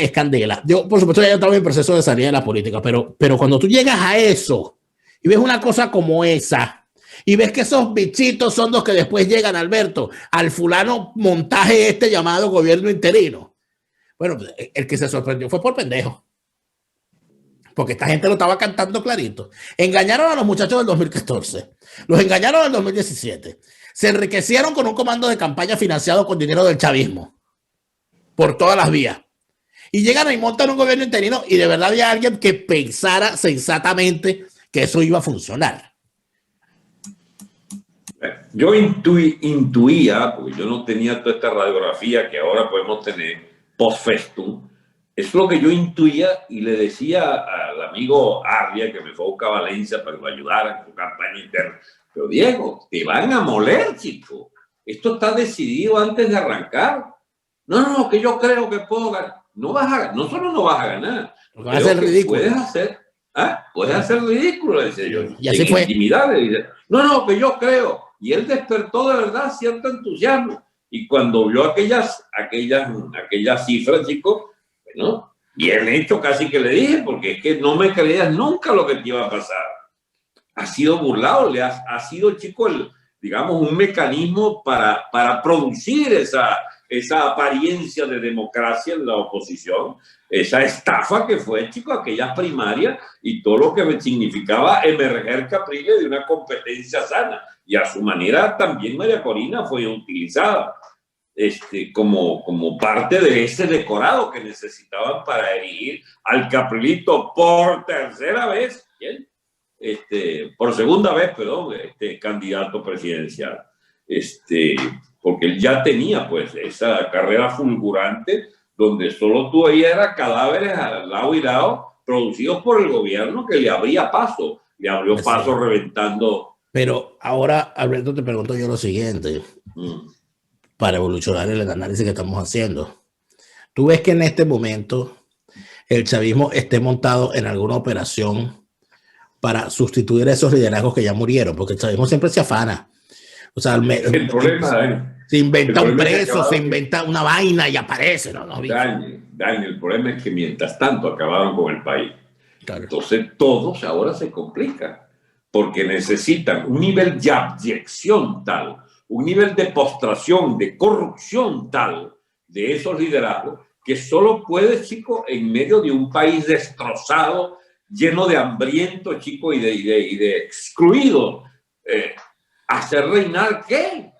es candela. Yo, por supuesto, ya estaba en proceso de salida de la política, pero cuando tú llegas a eso y ves una cosa como esa, y ves que esos bichitos son los que después llegan, Alberto, al fulano montaje llamado gobierno interino. Bueno, el que se sorprendió fue por pendejo. Porque esta gente lo estaba cantando clarito. Engañaron a los muchachos del 2014. Los engañaron en el 2017. Se enriquecieron con un comando de campaña financiado con dinero del chavismo. Por todas las vías. Y llegan y montan un gobierno interino y de verdad había alguien que pensara sensatamente que eso iba a funcionar. Yo intuía, porque yo no tenía toda esta radiografía que ahora podemos tener post festum, es lo que yo intuía y le decía al amigo Arria, que me fue a buscar a Valencia para que me ayudara en su campaña interna. Pero Diego, te van a moler, chico. Esto está decidido antes de arrancar. No, que yo creo que puedo ganar. No solo no vas a ganar, vas a hacer ridículo. Puedes hacer ridículo, decía yo. Y así fue. Intimidad, no, que yo creo. Y él despertó de verdad cierto entusiasmo. Y cuando vio aquellas cifras, chicos, bueno, bien hecho casi que le dije, porque es que no me creías nunca lo que te iba a pasar. Ha sido burlado, ha sido, chico, digamos, un mecanismo para producir esa apariencia de democracia en la oposición, esa estafa que fue, chico, aquellas primarias y todo lo que significaba emerger Capriles de una competencia sana. Y a su manera también María Corina fue utilizada como parte de ese decorado que necesitaban para erigir al Caprilito por tercera vez, ¿bien? Por segunda vez, perdón, candidato presidencial. Porque él ya tenía pues esa carrera fulgurante donde solo tú veías cadáveres al lado y lado producidos por el gobierno que le abrió paso reventando. Pero ahora, Alberto, te pregunto yo lo siguiente, para evolucionar el análisis que estamos haciendo. ¿Tú ves que en este momento el chavismo esté montado en alguna operación para sustituir a esos liderazgos que ya murieron? Porque el chavismo siempre se afana. O sea, el problema se inventa un preso, se inventa una vaina y aparece. Daniel, el problema es que mientras tanto acabaron con el país. Claro. Entonces todos ahora se complican porque necesitan un nivel de abyección tal, un nivel de postración, de corrupción tal de esos liderazgos que solo puede, chico, en medio de un país destrozado, lleno de hambrientos, chico, y de excluidos, hacer reinar ¿qué?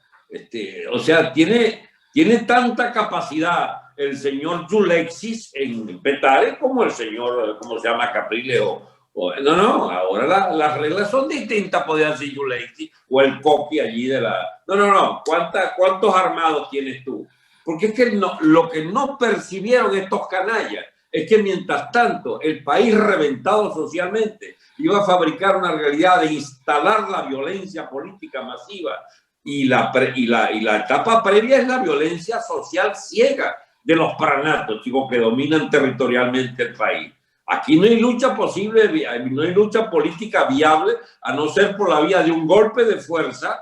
O sea, tiene tanta capacidad el señor Yulexis en Petare como el señor, ¿cómo se llama? Capriles no, ahora las reglas son distintas, podrían ser Yulexis o el Coqui allí de la... No, ¿cuántos armados tienes tú? Porque es que lo que no percibieron estos canallas es que mientras tanto el país reventado socialmente iba a fabricar una realidad de instalar la violencia política masiva y la etapa previa es la violencia social ciega de los pranatos, chicos, que dominan territorialmente el país. Aquí no hay lucha posible, no hay lucha política viable a no ser por la vía de un golpe de fuerza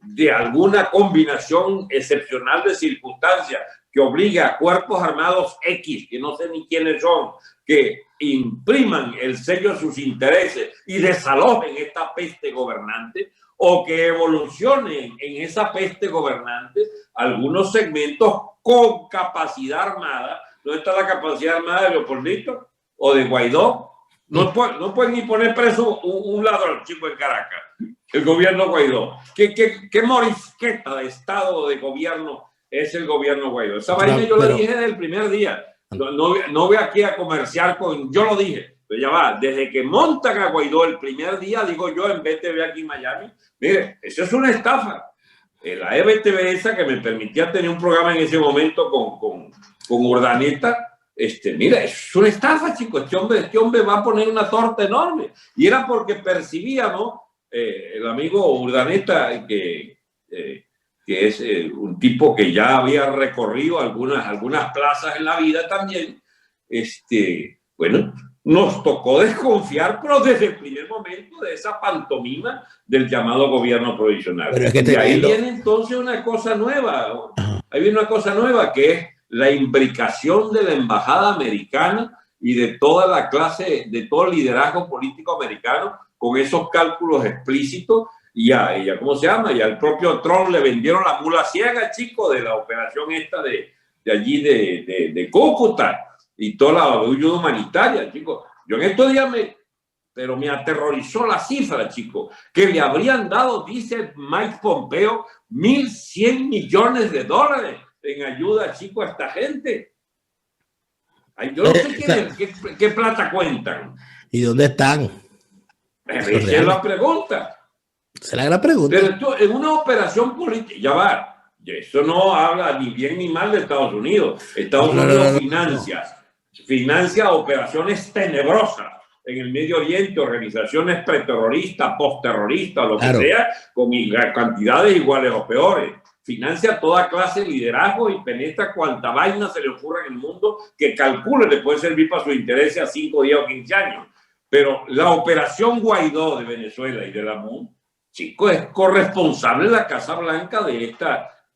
de alguna combinación excepcional de circunstancias que obliga a cuerpos armados X, que no sé ni quiénes son, que impriman el sello de sus intereses y desalojen esta peste gobernante, o que evolucionen en esa peste gobernante algunos segmentos con capacidad armada. ¿Dónde está la capacidad armada de Leopoldito o de Guaidó? No pueden ni poner preso un ladrón, chico, en Caracas, el gobierno Guaidó. ¿Qué morisqueta de estado de gobierno es el gobierno Guaidó? Esa vaina yo la dije desde el primer día. No voy aquí a comerciar con... Yo lo dije, pero ya va. Desde que montan a Guaidó el primer día, digo yo, en BTV aquí en Miami, mire, eso es una estafa. La EBTV esa que me permitía tener un programa en ese momento con Urdaneta, mira, es una estafa, chicos. Este hombre va a poner una torta enorme. Y era porque percibíamos, el amigo Urdaneta, que es un tipo que ya había recorrido algunas plazas en la vida también, bueno, nos tocó desconfiar, pero desde el primer momento, de esa pantomima del llamado gobierno provisional. Pero es que y ahí viene entonces una cosa nueva. Ahí viene una cosa nueva, que es la imbricación de la embajada americana y de toda la clase, de todo el liderazgo político americano, con esos cálculos explícitos. Y ya, ¿cómo se llama? Y al propio Trump le vendieron la mula ciega, chico, de la operación esta de allí de Cúcuta y toda la ayuda humanitaria, chicos. Yo en estos días me aterrorizó la cifra, chicos, que le habrían dado, dice Mike Pompeo, $1.100 millones en ayuda, chicos, a esta gente. Ay, yo no sé qué plata cuentan. ¿Y dónde están? Esa es la pregunta. Esa es la gran pregunta. Pero esto, en una operación política, ya va, eso no habla ni bien ni mal de Estados Unidos. Estados Unidos financia operaciones tenebrosas en el Medio Oriente, organizaciones preterroristas, postterroristas, lo que sea, con cantidades iguales o peores. Financia toda clase de liderazgo y penetra cuanta vaina se le ocurra en el mundo que calcule le puede servir para sus intereses a 5, 10 o 15 años. Pero la operación Guaidó de Venezuela y de la MUN, chico, es corresponsable la Casa Blanca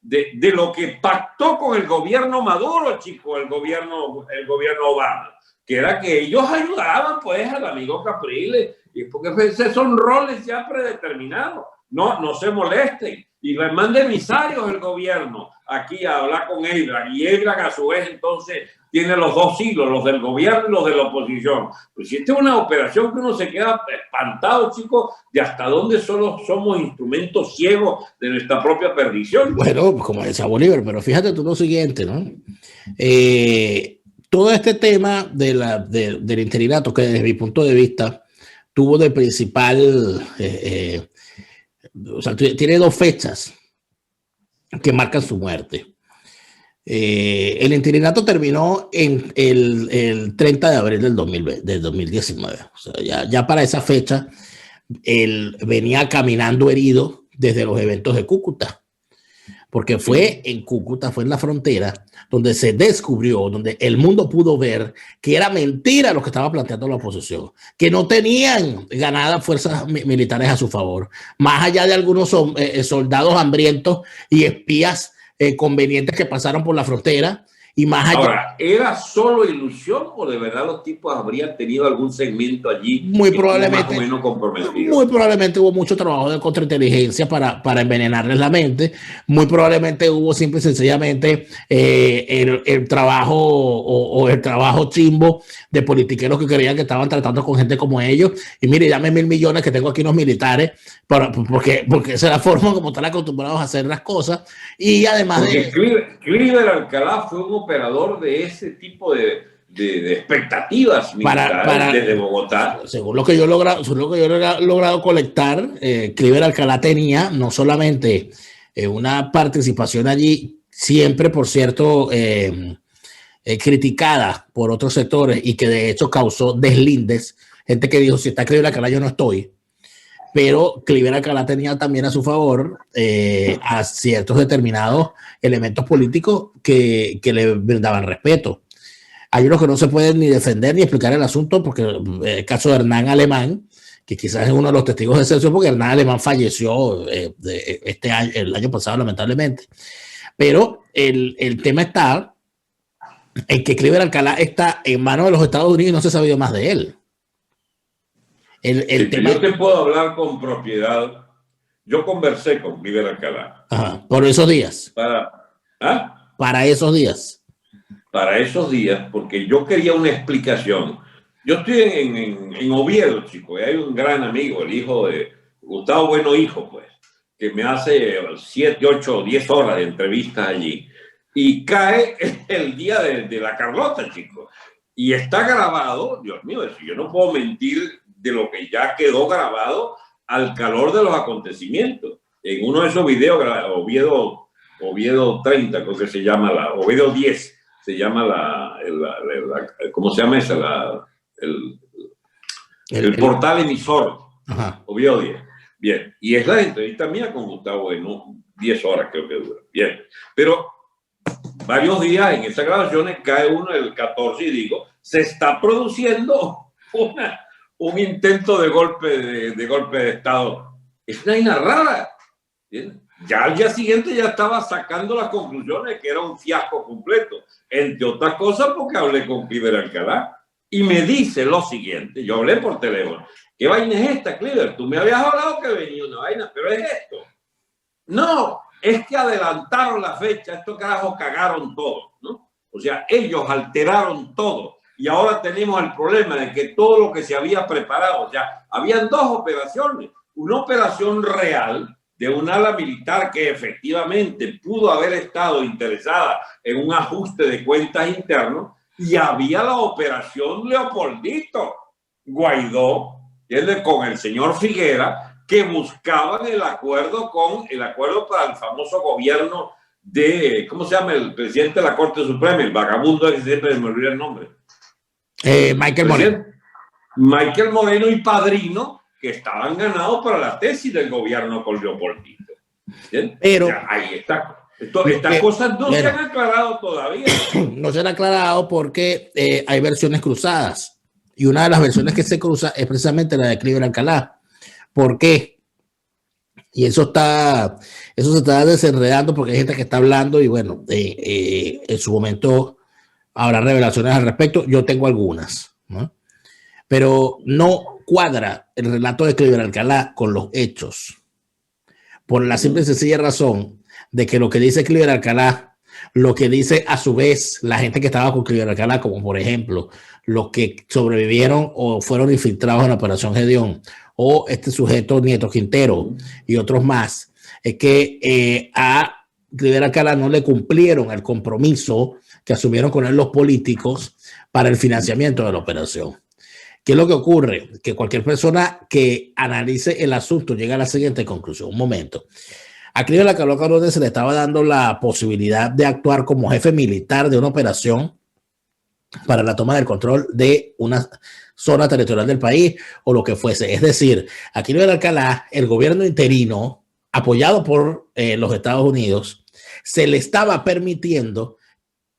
de lo que pactó con el gobierno Maduro, chico, el gobierno Obama, que era que ellos ayudaban pues al amigo Capriles, y porque son roles ya predeterminados. No se molesten y le mande emisarios el gobierno aquí a hablar con EIDRAC, y EIDRAC a su vez entonces tiene los dos hilos, los del gobierno y los de la oposición. Pues si esta es una operación que uno se queda espantado, chicos, de hasta dónde solo somos instrumentos ciegos de nuestra propia perdición. Bueno, como decía Bolívar, pero fíjate tú lo siguiente, ¿no? Todo este tema del interinato, que desde mi punto de vista tuvo de principal, o sea, tiene dos fechas que marcan su muerte. El interinato terminó en el 30 de abril del 2019. O sea, ya para esa fecha, él venía caminando herido desde los eventos de Cúcuta, porque fue en Cúcuta, fue en la frontera, donde se descubrió, donde el mundo pudo ver que era mentira lo que estaba planteando la oposición, que no tenían ganadas fuerzas militares a su favor, más allá de algunos soldados hambrientos y espías convenientes que pasaron por la frontera. Y más allá. Ahora, ¿era solo ilusión o de verdad los tipos habrían tenido algún segmento allí? Muy probablemente, más o menos comprometido. Muy probablemente hubo mucho trabajo de contrainteligencia para envenenarles la mente. Muy probablemente hubo simple y sencillamente el trabajo o el trabajo chimbo de politiqueros que creían que estaban tratando con gente como ellos. Y mire, dame 1.000 millones que tengo aquí unos militares, porque esa es la forma como están acostumbrados a hacer las cosas. Y además Cliver Alcalá fue un operador de ese tipo de expectativas militares desde Bogotá. Según lo que yo he logrado colectar, Cliver Alcalá tenía no solamente una participación allí, siempre, por cierto, criticada por otros sectores y que de hecho causó deslindes, gente que dijo, si está Cliver Alcalá yo no estoy. Pero Cliver Alcalá tenía también a su favor a ciertos determinados elementos políticos que le brindaban respeto. Hay unos que no se pueden ni defender ni explicar el asunto, porque el caso de Hernán Alemán, que quizás es uno de los testigos de excepción, porque Hernán Alemán falleció este año, el año pasado, lamentablemente. Pero el tema está en que Cliver Alcalá está en manos de los Estados Unidos y no se ha sabido más de él. Tema... Yo te puedo hablar con propiedad. Yo conversé con Cliver Alcalá. Ajá, por esos días. Para esos días. Para esos días, porque yo quería una explicación. Yo estoy en Oviedo, chico, y hay un gran amigo, el hijo de Gustavo Bueno Hijo, pues, que me hace 7, 8, 10 horas de entrevistas allí. Y cae el día de la Carlota, chico. Y está grabado, Dios mío, eso, yo no puedo mentir de lo que ya quedó grabado al calor de los acontecimientos. En uno de esos videos, Oviedo 30, creo que se llama, Oviedo 10, se llama ¿cómo se llama esa? El portal emisor. Ajá. Oviedo 10. Bien. Y es la entrevista mía con Gustavo Bueno, 10 horas creo que dura. Bien. Pero varios días en esas grabaciones cae uno el 14 y digo, se está produciendo un intento de golpe de Estado. Es una vaina rara. ¿Bien? Ya al día siguiente ya estaba sacando las conclusiones de que era un fiasco completo. Entre otras cosas porque hablé con Cliver Alcalá y me dice lo siguiente. Yo hablé por teléfono. ¿Qué vaina es esta, Cliver? Tú me habías hablado que venía una vaina, pero es esto. No, es que adelantaron la fecha. Estos carajos cagaron todo, ¿no? O sea, ellos alteraron todo. Y ahora tenemos el problema de que todo lo que se había preparado, o sea, habían dos operaciones. Una operación real de un ala militar que efectivamente pudo haber estado interesada en un ajuste de cuentas internos, y había la operación Leopoldito, Guaidó, con el señor Figuera, que buscaban el acuerdo para el famoso gobierno de, ¿cómo se llama? El presidente de la Corte Suprema, el vagabundo que siempre me olvida el nombre. Michael Moreno. Michael Moreno y Padrino, que estaban ganados para la tesis del gobierno con Leopoldito. ¿Bien? Pero o sea, ahí está. Estas cosas no se han aclarado todavía. No se han aclarado porque hay versiones cruzadas. Y una de las versiones que se cruza es precisamente la de Cliver Alcalá. ¿Por qué? Y eso se está desenredando porque hay gente que está hablando y bueno, en su momento habrá revelaciones al respecto. Yo tengo algunas, ¿no? Pero no cuadra el relato de Cliver Alcalá con los hechos. Por la simple y sencilla razón de que lo que dice Cliver Alcalá, lo que dice a su vez la gente que estaba con Cliver Alcalá, como por ejemplo los que sobrevivieron o fueron infiltrados en la Operación Gedeón, o este sujeto Nieto Quintero y otros más, es que a Cliver Alcalá no le cumplieron el compromiso que asumieron con él los políticos para el financiamiento de la operación. ¿Qué es lo que ocurre? Que cualquier persona que analice el asunto llega a la siguiente conclusión. Un momento. A Cliver Alcalá se le estaba dando la posibilidad de actuar como jefe militar de una operación para la toma del control de una zona territorial del país o lo que fuese. Es decir, a Cliver Alcalá, el gobierno interino, apoyado por los Estados Unidos, se le estaba permitiendo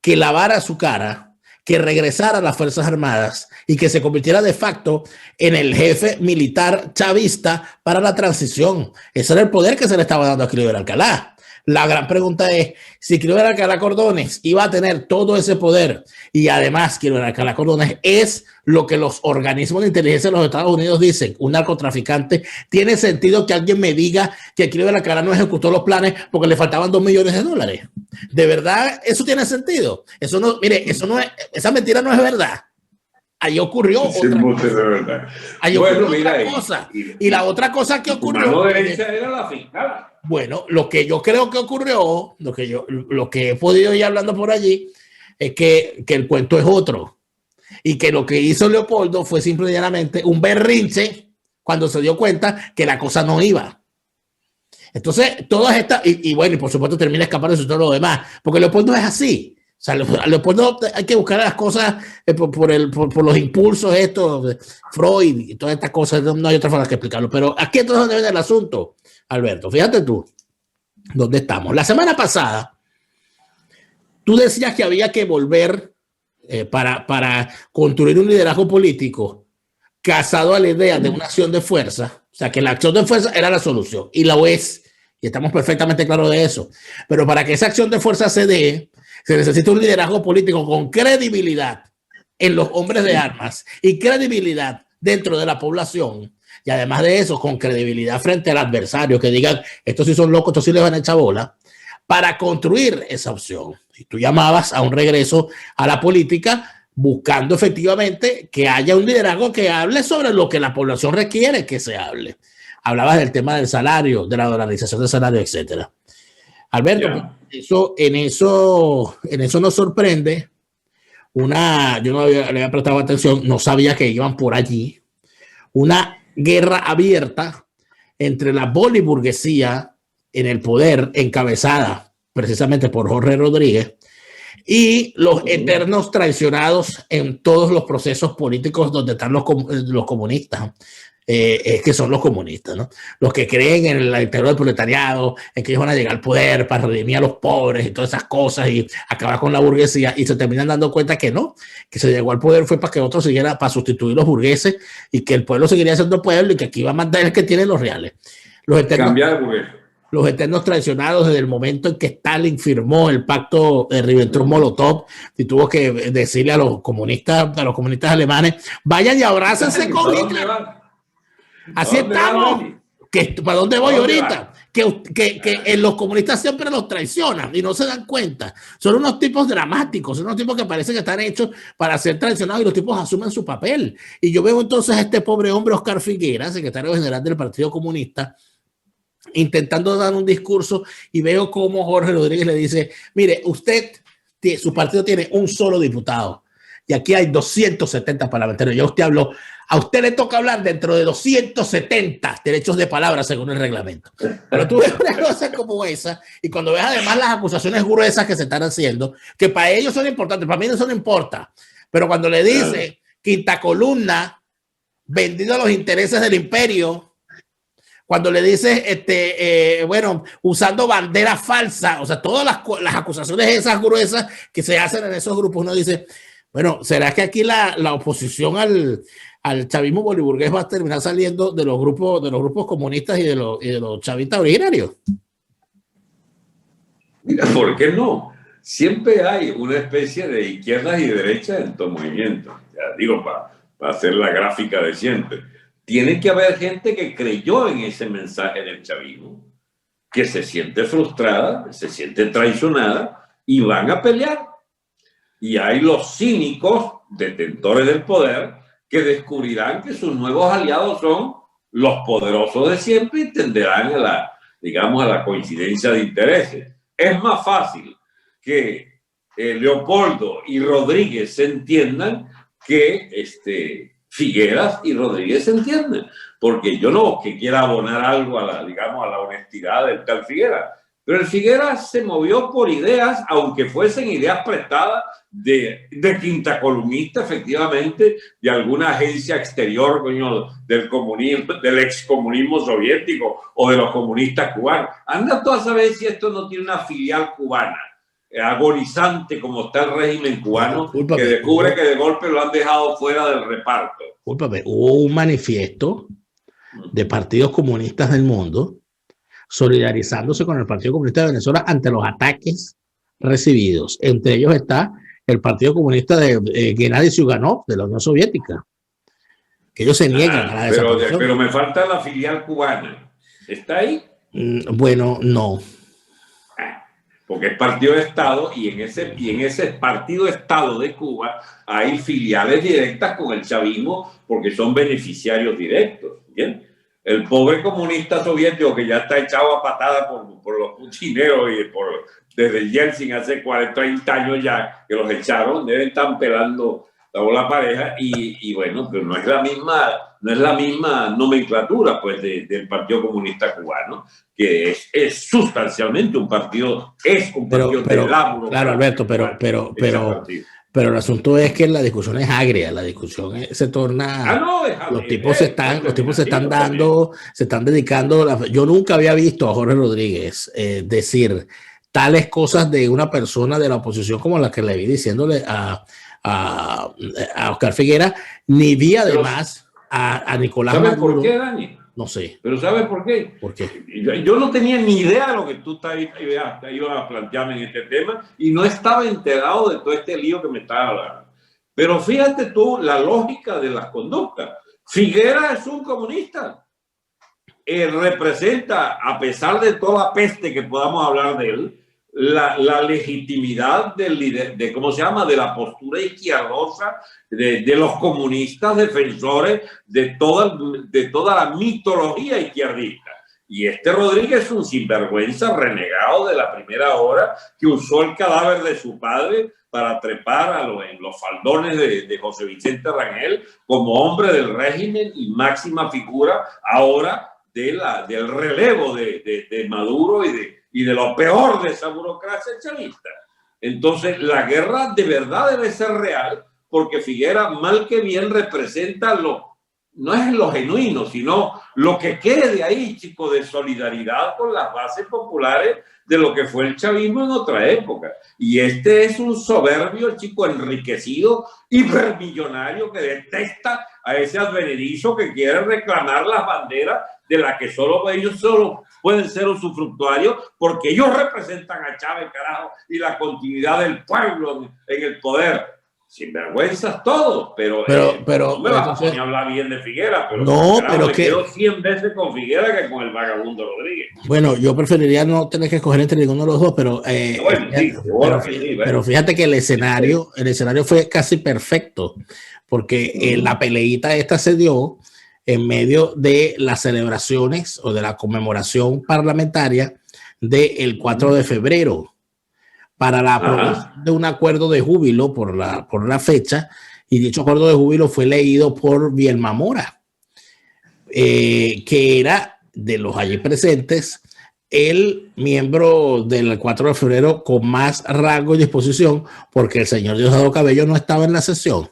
que lavara su cara, que regresara a las Fuerzas Armadas y que se convirtiera de facto en el jefe militar chavista para la transición. Ese era el poder que se le estaba dando a Cliver Alcalá. La gran pregunta es si Cliver Alcalá Cordones iba a tener todo ese poder, y además Cliver Alcalá Cordones es lo que los organismos de inteligencia de los Estados Unidos dicen, un narcotraficante. Tiene sentido que alguien me diga que Cliver Alcalá no ejecutó los planes porque le faltaban $2 millones. ¿De verdad eso tiene sentido? Eso no, mire, eso no es, esa mentira no es verdad. Ahí ocurrió otra cosa. Y la otra cosa que ocurrió. Su mano derecha era la fiscal. Bueno, lo que yo creo que ocurrió, lo que he podido ir hablando por allí, es que el cuento es otro. Y que lo que hizo Leopoldo fue simple y llanamente un berrinche cuando se dio cuenta que la cosa no iba. Entonces, todas estas, y bueno, y por supuesto termina escapando de todo lo demás, porque Leopoldo es así. O sea, Leopoldo hay que buscar las cosas por los impulsos estos, Freud y todas estas cosas, no hay otra forma que explicarlo. Pero aquí entonces es donde viene el asunto, Alberto. Fíjate tú, ¿dónde estamos? La semana pasada, tú decías que había que volver para construir un liderazgo político casado a la idea de una acción de fuerza, o sea, que la acción de fuerza era la solución, y la es, y estamos perfectamente claros de eso. Pero para que esa acción de fuerza se dé, se necesita un liderazgo político con credibilidad en los hombres de armas y credibilidad dentro de la población. Y además de eso, con credibilidad frente al adversario, que digan, estos sí son locos, estos sí les van a echar bola, para construir esa opción. Y tú llamabas a un regreso a la política buscando efectivamente que haya un liderazgo que hable sobre lo que la población requiere que se hable. Hablabas del tema del salario, de la dolarización del salario, etcétera. Alberto, en eso nos sorprende yo no le había prestado atención, no sabía que iban por allí, una guerra abierta entre la boliburguesía en el poder, encabezada precisamente por Jorge Rodríguez, y los eternos traicionados en todos los procesos políticos donde están los comunistas. Que son los comunistas, ¿no? Los que creen en el interior del proletariado, en que ellos van a llegar al poder para redimir a los pobres y todas esas cosas y acabar con la burguesía, y se terminan dando cuenta que no, que se llegó al poder fue para que otro siguiera, para sustituir los burgueses, y que el pueblo seguiría siendo pueblo y que aquí va a mandar el que tiene los reales. Los eternos traicionados desde el momento en que Stalin firmó el pacto de Ribbentrop-Molotov y tuvo que decirle a los comunistas alemanes, vayan y abrácense con Hitler. Así estamos. ¿Para dónde voy ahorita? Que los comunistas siempre los traicionan y no se dan cuenta. Son unos tipos dramáticos, son unos tipos que parecen que están hechos para ser traicionados, y los tipos asumen su papel. Y yo veo entonces a este pobre hombre, Oscar Figueras, secretario general del Partido Comunista, intentando dar un discurso, y veo cómo Jorge Rodríguez le dice, mire, su partido tiene un solo diputado y aquí hay 270 parlamentarios. Ya usted habló, a usted le toca hablar dentro de 270 derechos de palabra según el reglamento. Pero tú ves una cosa como esa, y cuando ves además las acusaciones gruesas que se están haciendo, que para ellos son importantes, para mí eso no importa, pero cuando le dice quinta columna, vendido a los intereses del imperio, cuando le dice, usando bandera falsa, o sea, todas las acusaciones esas gruesas que se hacen en esos grupos, uno dice, bueno, ¿será que aquí la oposición al chavismo boliburgués va a terminar saliendo de los grupos comunistas y de los chavistas originarios? Mira, ¿por qué no? Siempre hay una especie de izquierdas y derechas en todo movimiento. Ya digo, para hacer la gráfica de siempre. Tiene que haber gente que creyó en ese mensaje del chavismo, que se siente frustrada, se siente traicionada y van a pelear. Y hay los cínicos, detentores del poder, que descubrirán que sus nuevos aliados son los poderosos de siempre y tenderán a la coincidencia de intereses. Es más fácil que Leopoldo y Rodríguez se entiendan que Figueras y Rodríguez se entienden, porque yo no que quiera abonar algo a la honestidad del tal Figueras, pero el Figueras se movió por ideas, aunque fuesen ideas prestadas de quinta columnista, efectivamente, de alguna agencia exterior, del comunismo, del excomunismo soviético o de los comunistas cubanos. Anda tú a saber si esto no tiene una filial cubana agonizante como está el régimen cubano, que descubre que de golpe lo han dejado fuera del reparto. Hubo un manifiesto de partidos comunistas del mundo solidarizándose con el Partido Comunista de Venezuela ante los ataques recibidos. Entre ellos está el Partido Comunista de Gennady Zyuganov, de la Unión Soviética, que ellos se niegan a la desaparición. Pero me falta la filial cubana. ¿Está ahí? Bueno, no. Porque es partido de Estado, y en ese partido de Estado de Cuba hay filiales directas con el chavismo porque son beneficiarios directos. ¿Bien? El pobre comunista soviético que ya está echado a patada por los putineros y desde Yeltsin hace 30 años ya que los echaron, deben estar pelando la bola pareja y bueno, pero no es la misma nomenclatura pues del Partido Comunista Cubano, que es sustancialmente un partido de laburo. Claro, Alberto, pero el asunto es que la discusión es agria, la discusión se torna, los tipos se están dedicando, yo nunca había visto a Jorge Rodríguez decir tales cosas de una persona de la oposición como la que le vi diciéndole a Oscar Figueras, ni vi además a Nicolás ¿Sabes Maduro. por qué, Dani? No sé. ¿Pero sabes por qué? ¿Por qué? Yo no tenía ni idea de lo que tú ibas a plantearme en este tema y no estaba enterado de todo este lío que me estaba hablando. Pero fíjate tú la lógica de las conductas. Figuera es un comunista. Representa, a pesar de toda la peste que podamos hablar de él, la legitimidad de ¿cómo se llama? De la postura izquierdosa de los comunistas defensores de toda la mitología izquierdista. Y este Rodríguez es un sinvergüenza renegado de la primera hora que usó el cadáver de su padre para trepar en los faldones de José Vicente Rangel como hombre del régimen y máxima figura ahora del relevo de Maduro y de lo peor de esa burocracia chavista. Entonces, la guerra de verdad debe ser real, porque Figuera, mal que bien, representa no es lo genuino, sino lo que quede de ahí, chico, de solidaridad con las bases populares de lo que fue el chavismo en otra época. Y este es un soberbio, chico, enriquecido, hipermillonario, que detesta a ese advenedizo que quiere reclamar las banderas de las que ellos solo pueden ser usufructuarios, porque ellos representan a Chávez, carajo, y la continuidad del pueblo en el poder. Sinvergüenzas todos, pero no me vas a poner a hablar bien de Figuera, pero no, carajo, pero me quedo 100 veces con Figuera que con el vagabundo Rodríguez. Bueno, yo preferiría no tener que escoger entre ninguno de los dos, pero, pero fíjate que el escenario fue casi perfecto, porque la peleita esta se dio en medio de las celebraciones o de la conmemoración parlamentaria del 4 de febrero para la aprobación de un acuerdo de júbilo por la fecha, y dicho acuerdo de júbilo fue leído por Bielma Mora, que era de los allí presentes el miembro del 4 de febrero con más rango y disposición, porque el señor Diosdado Cabello no estaba en la sesión.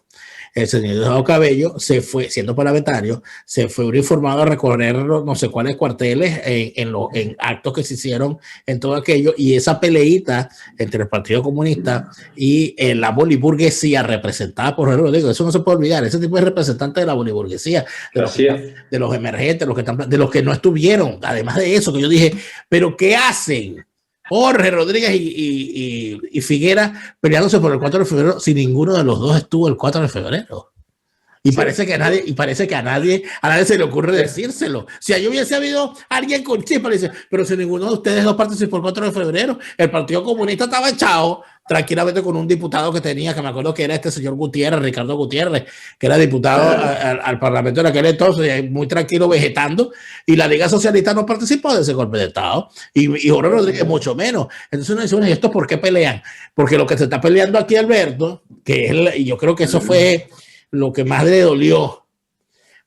El señor Diosdado Cabello se fue, siendo parlamentario, se fue uniformado a recorrer no sé cuáles cuarteles en actos que se hicieron en todo aquello, y esa peleita entre el Partido Comunista y la boliburguesía representada por Rodríguez, eso no se puede olvidar, ese tipo de representante de la boliburguesía, de los emergentes, de los que no estuvieron, además de eso, que yo dije, pero ¿qué hacen Jorge Rodríguez y Figuera peleándose por el 4 de febrero si ninguno de los dos estuvo el 4 de febrero? Y parece que a nadie se le ocurre decírselo. Si ahí hubiese habido alguien con chispa, le dice, pero si ninguno de ustedes dos participó el 4 de febrero, el Partido Comunista estaba echado tranquilamente con un diputado que tenía, que me acuerdo que era este señor Gutiérrez, Ricardo Gutiérrez, que era diputado al Parlamento en aquel entonces, muy tranquilo, vegetando, y la Liga Socialista no participó de ese golpe de Estado, y Jorge Rodríguez mucho menos. Entonces uno dice, bueno, ¿y esto por qué pelean? Porque lo que se está peleando aquí, Alberto, y yo creo que eso fue lo que más le dolió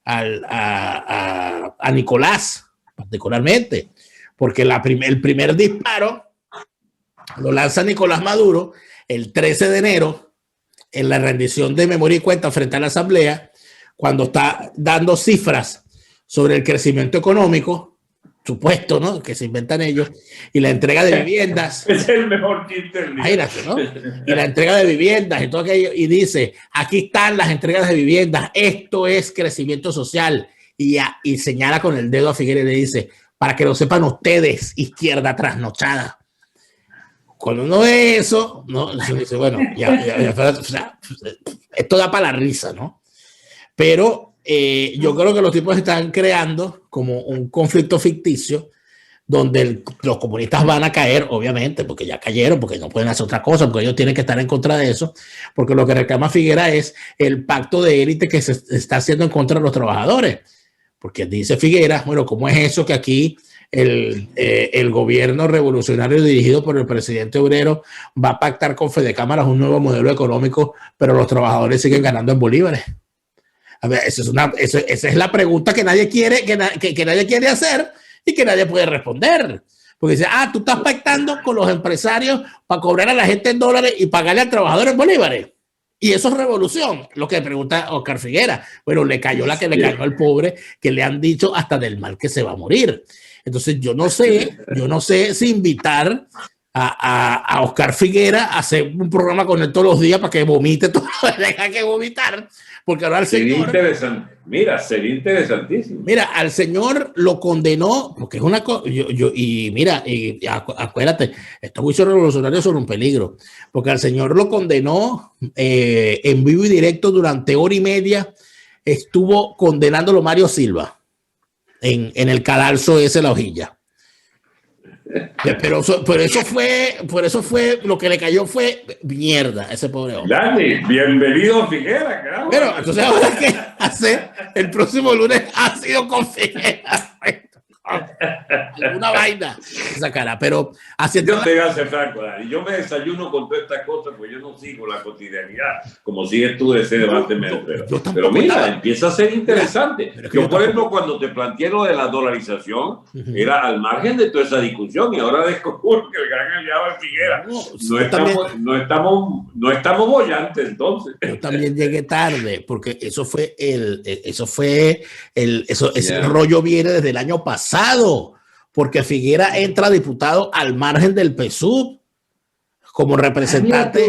a Nicolás, particularmente, porque el primer disparo lo lanza Nicolás Maduro el 13 de enero en la rendición de memoria y cuenta frente a la Asamblea, cuando está dando cifras sobre el crecimiento económico supuesto, ¿no?, que se inventan ellos, y la entrega de viviendas. Es el mejor chiste. Imagínate, ¿no? Y la entrega de viviendas y todo aquello, y dice, aquí están las entregas de viviendas, esto es crecimiento social, y señala con el dedo a Figueres y le dice, para que lo sepan ustedes, izquierda trasnochada. Cuando uno ve eso, ¿no?, se dice, bueno, o sea, esto da para la risa, ¿no? Pero yo creo que los tipos están creando como un conflicto ficticio donde los comunistas van a caer, obviamente, porque ya cayeron, porque no pueden hacer otra cosa, porque ellos tienen que estar en contra de eso, porque lo que reclama Figuera es el pacto de élite que se está haciendo en contra de los trabajadores. Porque dice Figuera, bueno, ¿cómo es eso que aquí el gobierno revolucionario dirigido por el presidente obrero va a pactar con Fedecámaras un nuevo modelo económico, pero los trabajadores siguen ganando en bolívares? A ver, esa es la pregunta que nadie quiere, que nadie quiere hacer y que nadie puede responder. Porque dice, tú estás pactando con los empresarios para cobrar a la gente en dólares y pagarle al trabajador en bolívares. Y eso es revolución, lo que pregunta Oscar Figuera. Bueno, le cayó la que le cayó al pobre, que le han dicho hasta del mal que se va a morir. Entonces yo no sé si invitar a Oscar Figuera a hacer un programa con él todos los días para que vomite todo lo que tenga que vomitar. Porque ahora el sería señor... interesante. Mira, sería interesantísimo. Mira, al señor lo condenó, porque es una cosa, y mira, acuérdate, estos juicios revolucionarios son un peligro, porque al señor lo condenó en vivo y directo durante hora y media, estuvo condenándolo Mario Silva en el cadalso ese, La Hojilla. Pero por eso fue, lo que le cayó fue mierda a ese pobre hombre. Dani, bienvenido Figuera, claro. Pero entonces ahora que hace el próximo lunes ha sido con Figuera. Alguna vaina esa cara, pero haciendo... Yo te voy a ser franco, Dani. Yo me desayuno con todas estas cosas, pues yo no sigo la cotidianidad, como sigues tú de ese debate. Pero mira, empieza a ser interesante. Yo, por ejemplo, cuando te planteé lo de la dolarización, era al margen de toda esa discusión, y ahora descubro que el gran aliado es Figuera. No estamos bollantes, entonces. Yo también llegué tarde, porque ese rollo viene desde el año pasado. Porque Figuera entra diputado al margen del PSUV como representante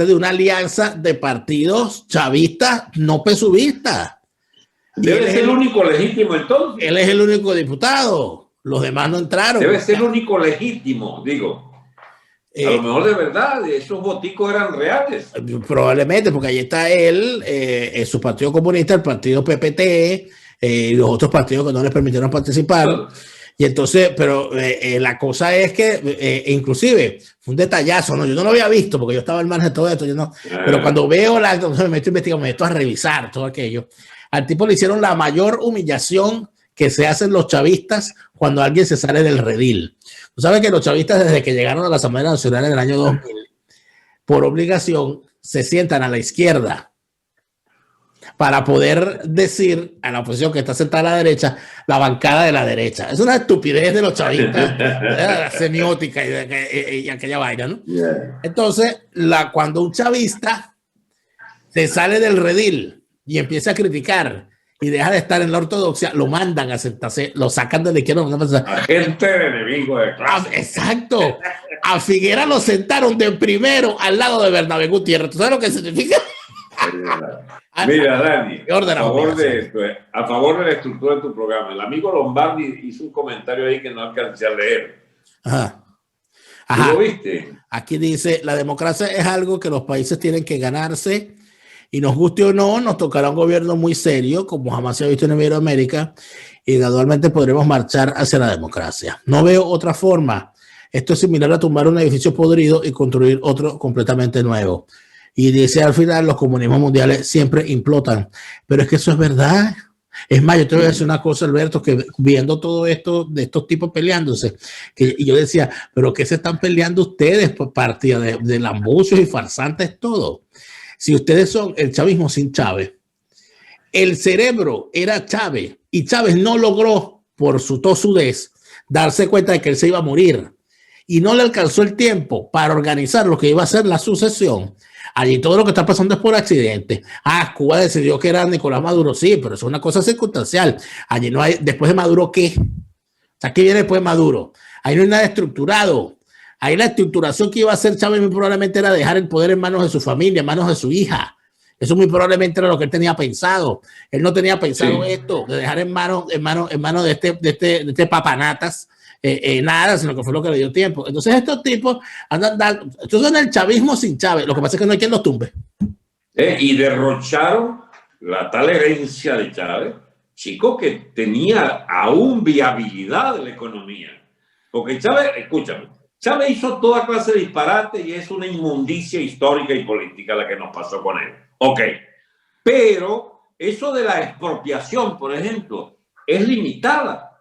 de una alianza de partidos chavistas no PSUVistas. Debe ser el único legítimo entonces. Él es el único diputado. Los demás no entraron. Debe ser el único legítimo, digo. A lo mejor de verdad, esos voticos eran reales. Probablemente, porque ahí está él, su partido comunista, el partido PPT, y los otros partidos que no les permitieron participar. Y entonces, pero la cosa es que inclusive fue un detallazo, ¿no? Yo no lo había visto porque yo estaba al margen de todo esto, pero cuando veo entonces me meto investigando, me meto a revisar todo aquello. Al tipo le hicieron la mayor humillación que se hacen los chavistas cuando alguien se sale del redil. Tú sabes que los chavistas, desde que llegaron a la Asamblea Nacional en el año 2000, por obligación se sientan a la izquierda para poder decir a la oposición que está sentada a la derecha, la bancada de la derecha. Es una estupidez de los chavistas, la semiótica y aquella vaina, ¿no? Yeah. Entonces, cuando un chavista se sale del redil y empieza a criticar y deja de estar en la ortodoxia, lo mandan a sentarse, lo sacan de la izquierda. Agente enemigo de clase. Exacto. A Figuera lo sentaron de primero al lado de Bernabé Gutiérrez. ¿Tú sabes lo que significa? Mira, Dani, a favor de la estructura de tu programa, el amigo Lombardi hizo un comentario ahí que no alcancé a leer. Ajá. ¿Tú lo viste? Aquí dice, la democracia es algo que los países tienen que ganarse y nos guste o no, nos tocará un gobierno muy serio, como jamás se ha visto en Iberoamérica, y gradualmente podremos marchar hacia la democracia. No veo otra forma. Esto es similar a tumbar un edificio podrido y construir otro completamente nuevo. Y dice al final, los comunismos mundiales siempre implotan. Pero es que eso es verdad. Es más, yo te voy a decir una cosa, Alberto, que viendo todo esto, de estos tipos peleándose, y yo decía, ¿pero qué se están peleando ustedes por partida de lambucios y farsantes todo? Si ustedes son el chavismo sin Chávez, el cerebro era Chávez, y Chávez no logró, por su tosudez, darse cuenta de que él se iba a morir, y no le alcanzó el tiempo para organizar lo que iba a ser la sucesión. Allí todo lo que está pasando es por accidente. Cuba decidió que era Nicolás Maduro, sí, pero es una cosa circunstancial. Allí no hay, después de Maduro, ¿qué? O sea, ¿qué viene después de Maduro? Ahí no hay nada estructurado. Ahí la estructuración que iba a hacer Chávez muy probablemente era dejar el poder en manos de su familia, en manos de su hija. Eso muy probablemente era lo que él tenía pensado. Él no tenía pensado esto, de dejar en manos de este papanatas, nada, sino que fue lo que le dio tiempo. Entonces estos tipos estos son el chavismo sin Chávez. Lo que pasa es que no hay quien los tumbe. Y derrocharon la tal herencia de Chávez, chico, que tenía aún viabilidad de la economía. Porque Chávez, escúchame, Chávez hizo toda clase de disparate y es una inmundicia histórica y política la que nos pasó con él. Ok, pero eso de la expropiación, por ejemplo, es limitada.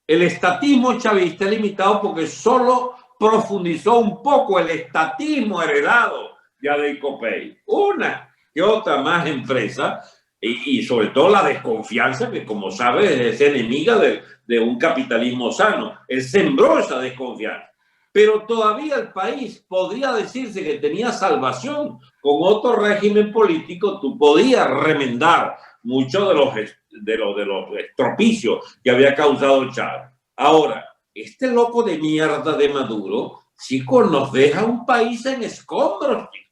El estatismo chavista es limitado porque solo profundizó un poco el estatismo heredado ya de Copey. Una que otra más empresa y sobre todo la desconfianza que, como sabes, es enemiga de un capitalismo sano. Él sembró esa desconfianza. Pero todavía el país podría decirse que tenía salvación. Con otro régimen político tú podías remendar muchos de los estropicios que había causado Chávez. Ahora, este loco de mierda de Maduro, chicos, nos deja un país en escombros, chicos.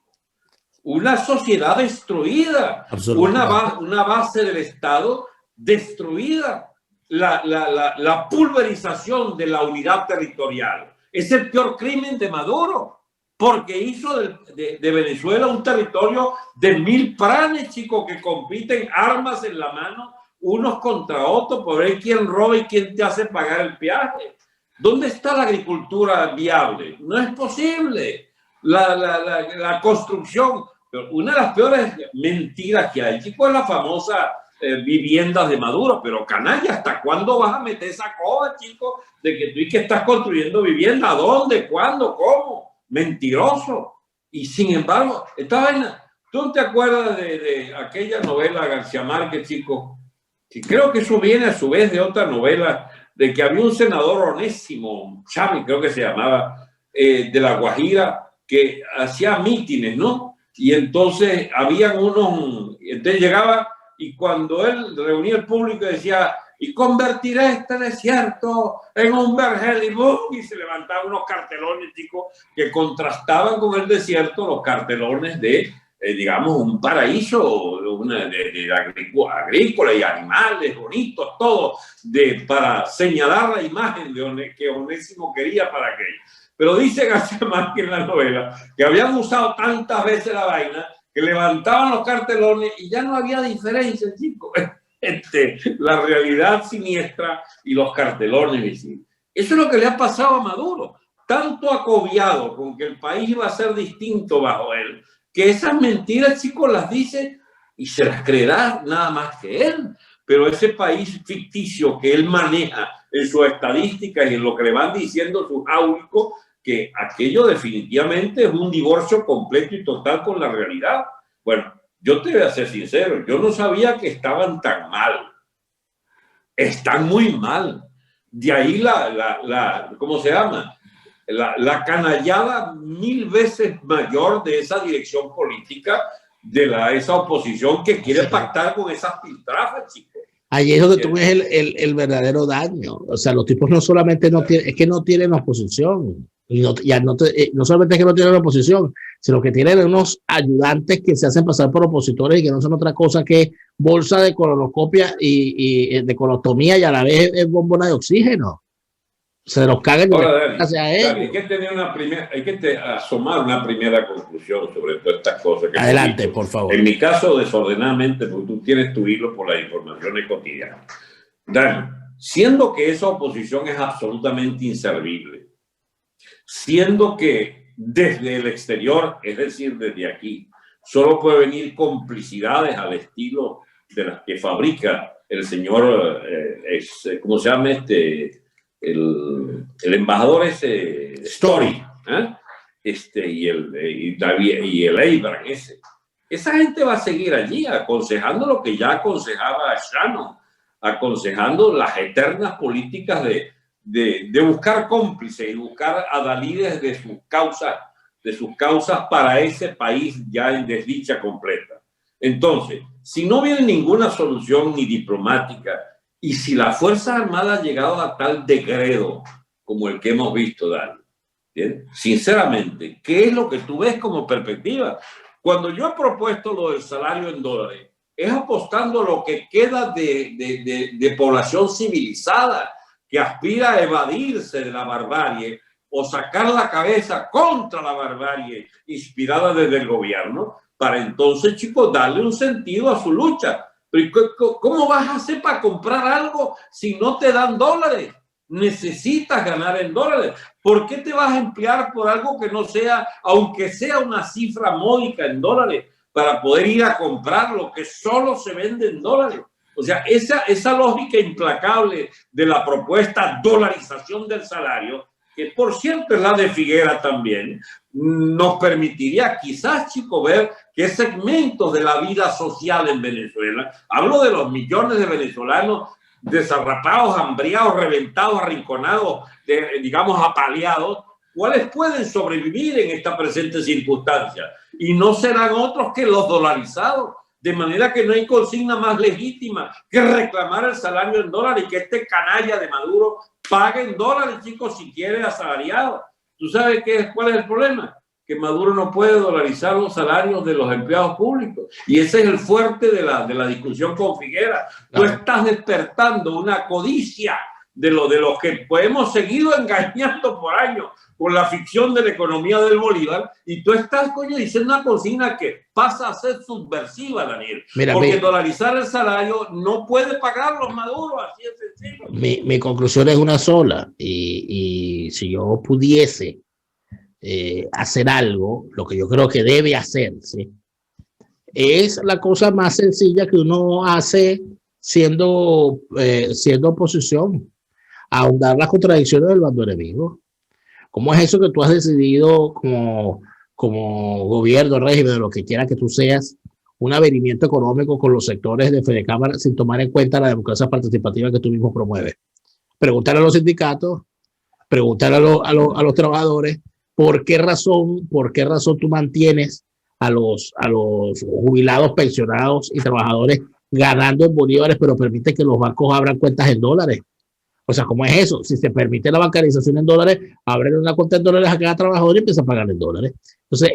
Una sociedad destruida, una base del Estado destruida, la pulverización de la unidad territorial. Es el peor crimen de Maduro, porque hizo de Venezuela un territorio de 1000 pranes, chicos, que compiten armas en la mano unos contra otros por ver quién roba y quién te hace pagar el peaje. ¿Dónde está la agricultura viable? No es posible. La construcción, una de las peores mentiras que hay, chicos, es la famosa viviendas de Maduro. Pero canalla, ¿hasta cuándo vas a meter esa cosa, chicos, de que tú y que estás construyendo vivienda? ¿Dónde? ¿Cuándo? ¿Cómo? Mentiroso. Y sin embargo, esta vaina, ¿tú te acuerdas de aquella novela García Márquez, chicos? Y creo que eso viene a su vez de otra novela, de que había un senador Onésimo Chávez, creo que se llamaba, de La Guajira, que hacía mítines, ¿no? Y entonces habían entonces llegaba y cuando él reunía el público decía, y convertiré este desierto en un vergel, y se levantaban unos cartelones, chicos, que contrastaban con el desierto los cartelones de, digamos, un paraíso de agrícola y animales bonitos, todo, para señalar la imagen que Onésimo quería para aquello. Pero dice García Márquez en la novela que habían usado tantas veces la vaina que levantaban los cartelones y ya no había diferencia, chicos, entre la realidad siniestra y los cartelones visibles. Eso es lo que le ha pasado a Maduro, tanto acobiado con que el país iba a ser distinto bajo él, que esas mentiras, chicos, las dice y se las creerá nada más que él. Pero ese país ficticio que él maneja en sus estadísticas y en lo que le van diciendo sus áulicos, que aquello definitivamente es un divorcio completo y total con la realidad. Bueno, yo te voy a ser sincero, yo no sabía que estaban tan mal. Están muy mal. De ahí ¿cómo se llama? La canallada 1000 veces mayor de esa dirección política, de esa oposición que quiere pactar con esas piltrafas, chicos. Ahí es donde tú ves el verdadero daño. O sea, los tipos no solamente es que no tienen oposición. Y no solamente es que no tienen oposición, sino que tienen unos ayudantes que se hacen pasar por opositores y que no son otra cosa que bolsa de colonoscopia y de colonostomía, y a la vez es bombona de oxígeno. Se los cagan hacia ellos. Hay que asomar una primera conclusión sobre todas estas cosas. Adelante, por favor. En mi caso, desordenadamente, porque tú tienes tu hilo por las informaciones cotidianas. Dani, siendo que esa oposición es absolutamente inservible, siendo que desde el exterior, es decir, desde aquí, solo puede venir complicidades al estilo de las que fabrica el señor, ¿cómo se llama el embajador ese Story, y el Eibar ese? Esa gente va a seguir allí aconsejando lo que ya aconsejaba Shannon, aconsejando las eternas políticas de buscar cómplices y buscar adalides de sus causas para ese país ya en desdicha completa. Entonces, si no viene ninguna solución ni diplomática, y si la Fuerza Armada ha llegado a tal degredo como el que hemos visto, Dani, ¿bien? Sinceramente, ¿qué es lo que tú ves como perspectiva? Cuando yo he propuesto lo del salario en dólares, es apostando a lo que queda de población civilizada que aspira a evadirse de la barbarie o sacar la cabeza contra la barbarie inspirada desde el gobierno, para entonces, chicos, darle un sentido a su lucha. ¿Cómo vas a hacer para comprar algo si no te dan dólares? Necesitas ganar en dólares. ¿Por qué te vas a emplear por algo que no sea, aunque sea una cifra módica en dólares, para poder ir a comprar lo que solo se vende en dólares? O sea, esa lógica implacable de la propuesta dolarización del salario, que por cierto es la de Figuera también, nos permitiría quizás, chicos, ver qué segmentos de la vida social en Venezuela, hablo de los millones de venezolanos desarrapados, hambriados, reventados, arrinconados, digamos apaleados, cuáles pueden sobrevivir en esta presente circunstancia. Y no serán otros que los dolarizados. de manera que no hay consigna más legítima que reclamar el salario en dólares y que este canalla de Maduro pague en dólares, chicos, si quiere asalariado. ¿Tú sabes cuál es el problema? Que Maduro no puede dolarizar los salarios de los empleados públicos. Y ese es el fuerte de la discusión con Figuera. Tú estás despertando una codicia de los que hemos seguido engañando por años con la ficción de la economía del Bolívar, y tú estás, coño, diciendo una consigna que pasa a ser subversiva, Daniel. Mira, porque dolarizar el salario no puede pagarlo Maduro, así es sencillo. Mi conclusión es una sola, y si yo pudiese hacer algo, lo que yo creo que debe hacerse, es la cosa más sencilla que uno hace siendo oposición: ahondar las contradicciones del bando enemigo. ¿Cómo es eso que tú has decidido como gobierno, régimen, de lo que quiera que tú seas, un avenimiento económico con los sectores de Fedecámara sin tomar en cuenta la democracia participativa que tú mismo promueves? Preguntar a los sindicatos, preguntar a los trabajadores por qué razón tú mantienes a los jubilados, pensionados y trabajadores ganando en bolívares, pero permite que los bancos abran cuentas en dólares. O sea, ¿cómo es eso? Si se permite la bancarización en dólares, abren una cuenta en dólares a cada trabajador y empieza a pagar en dólares. Entonces,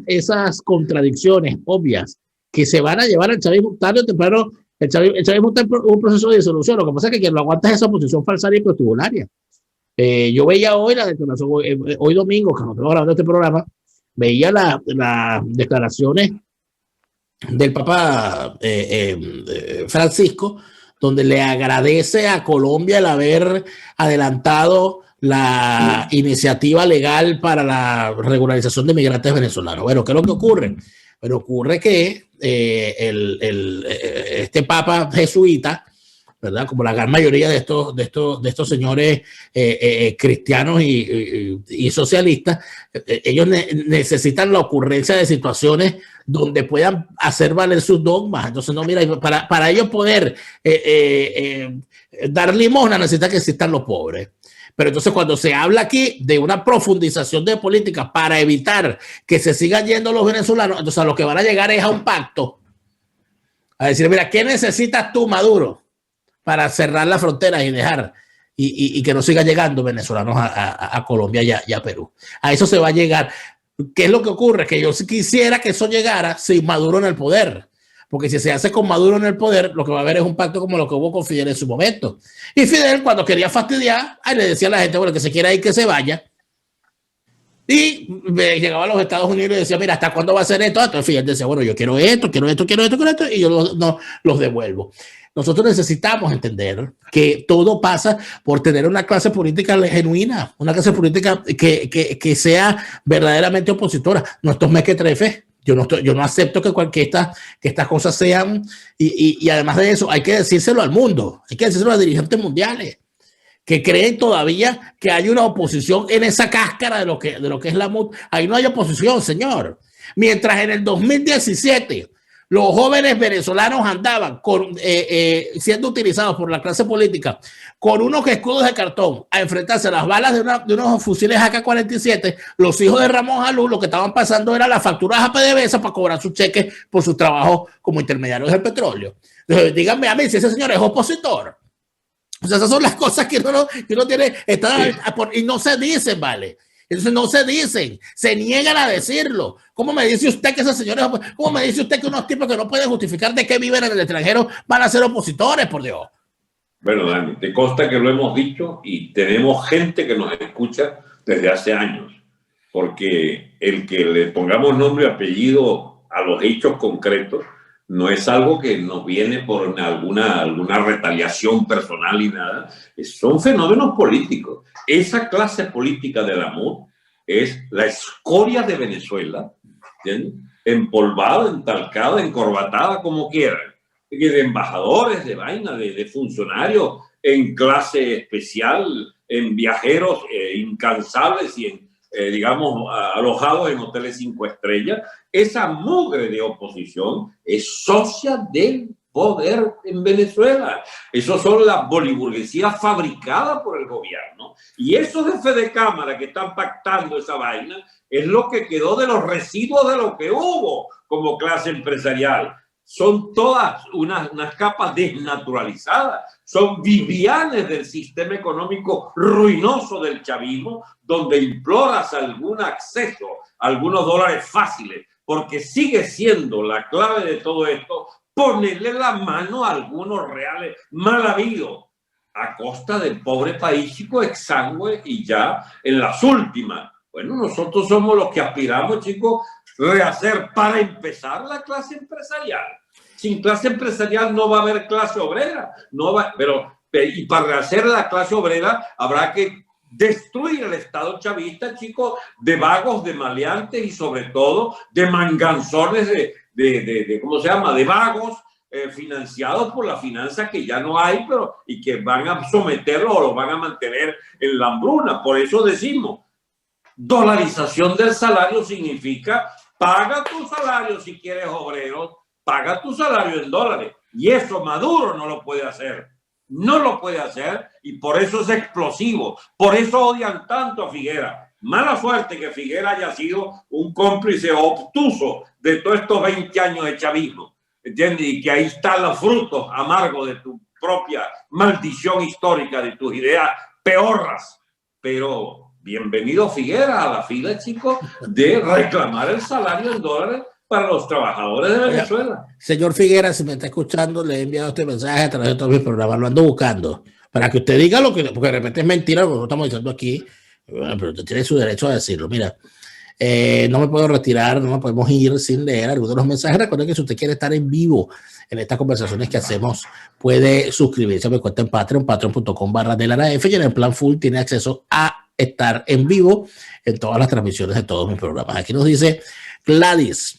esas contradicciones obvias que se van a llevar al chavismo tarde o temprano, el chavismo está en un proceso de disolución. Lo que pasa es que quien lo aguanta es esa posición falsaria y protubularia. Yo veía hoy la declaración, hoy domingo, que no estamos grabando este programa, veía las declaraciones del Papa Francisco, donde le agradece a Colombia el haber adelantado la iniciativa legal para la regularización de migrantes venezolanos. Bueno, ¿qué es lo que ocurre? Bueno, ocurre que este Papa jesuita, ¿verdad? Como la gran mayoría de estos señores cristianos y socialistas, ellos necesitan la ocurrencia de situaciones donde puedan hacer valer sus dogmas. Entonces, no, mira, para ellos poder dar limosna necesita que existan los pobres. Pero entonces cuando se habla aquí de una profundización de políticas para evitar que se sigan yendo los venezolanos, entonces a lo que van a llegar es a un pacto, a decir, mira, ¿qué necesitas tú, Maduro, para cerrar las fronteras y dejar y que no siga llegando venezolanos a Colombia y a Perú? A eso se va a llegar. ¿Qué es lo que ocurre? Que yo quisiera que eso llegara sin Maduro en el poder. Porque si se hace con Maduro en el poder, lo que va a haber es un pacto como lo que hubo con Fidel en su momento. Y Fidel, cuando quería fastidiar, ahí le decía a la gente, bueno, que se quiera ir, que se vaya. Y llegaba a los Estados Unidos y decía, mira, ¿hasta cuándo va a ser esto? Entonces Fidel decía, bueno, yo quiero esto, y yo los devuelvo. Nosotros necesitamos entender que todo pasa por tener una clase política genuina, una clase política que sea verdaderamente opositora. No estos mequetrefes. Yo no acepto que estas cosas sean, y además de eso hay que decírselo al mundo, hay que decírselo a los dirigentes mundiales que creen todavía que hay una oposición en esa cáscara de lo que es la MUD. Ahí no hay oposición, señor. Mientras en el 2017 los jóvenes venezolanos andaban siendo utilizados por la clase política con unos escudos de cartón a enfrentarse a las balas de unos fusiles AK-47, los hijos de Ramón Jalú lo que estaban pasando era las facturas a PDVSA para cobrar sus cheques por sus trabajos como intermediarios del petróleo. Entonces, díganme a mí si ese señor es opositor. O sea, esas son las cosas que uno tiene, y no se dicen, ¿vale? Entonces no se dicen, se niegan a decirlo. ¿Cómo me dice usted que esos señores, cómo me dice usted que unos tipos que no pueden justificar de qué viven en el extranjero van a ser opositores, por Dios? Bueno, Dani, te consta que lo hemos dicho y tenemos gente que nos escucha desde hace años, porque el que le pongamos nombre y apellido a los hechos concretos no es algo que nos viene por alguna retaliación personal y nada. Son fenómenos políticos. Esa clase política de la MUD es la escoria de Venezuela, ¿entiendes? Empolvada, entalcada, encorbatada, como quieran. De embajadores, de vaina, de funcionarios en clase especial, en viajeros incansables y en digamos, alojados en hoteles 5 estrellas. Esa mugre de oposición es socia del poder en Venezuela. Esos son la boliburguesía fabricada por el gobierno. Y esos de Fedecámara que están pactando esa vaina es lo que quedó de los residuos de lo que hubo como clase empresarial. son todas unas capas desnaturalizadas, son vivianes del sistema económico ruinoso del chavismo, donde imploras algún acceso a algunos dólares fáciles, porque sigue siendo la clave de todo esto ponerle la mano a algunos reales mal habidos, a costa del pobre país chico exangüe y ya en las últimas. Bueno, nosotros somos los que aspiramos, chicos, rehacer para empezar la clase empresarial. Sin clase empresarial no va a haber clase obrera, no va, y para rehacer la clase obrera habrá que destruir el Estado chavista, chicos, de vagos, de maleantes y sobre todo de manganzones ¿cómo se llama? De vagos financiados por la finanza que ya no hay, y que van a someterlo o lo van a mantener en la hambruna. Por eso decimos, dolarización del salario significa paga tu salario si quieres obrero, paga tu salario en dólares. Y eso Maduro no lo puede hacer. No lo puede hacer y por eso es explosivo. Por eso odian tanto a Figueras. Mala suerte que Figueras haya sido un cómplice obtuso de todos estos 20 años de chavismo. ¿Entiendes? Y que ahí están los frutos amargos de tu propia maldición histórica, de tus ideas peorras. Pero bienvenido Figueras a la fila, chicos, de reclamar el salario en dólares para los trabajadores de Venezuela. Señor Figueras, si me está escuchando, le he enviado este mensaje a través de todos mis programas, lo ando buscando, para que usted diga lo que, porque de repente es mentira lo que estamos diciendo aquí, bueno, pero usted tiene su derecho a decirlo. Mira, no me puedo retirar, no me podemos ir sin leer algunos de los mensajes. Recuerden que si usted quiere estar en vivo en estas conversaciones que hacemos, puede suscribirse a mi cuenta en Patreon, patreon.com/DeLaraF, y en el plan full tiene acceso a estar en vivo en todas las transmisiones de todos mis programas. Aquí nos dice Gladys: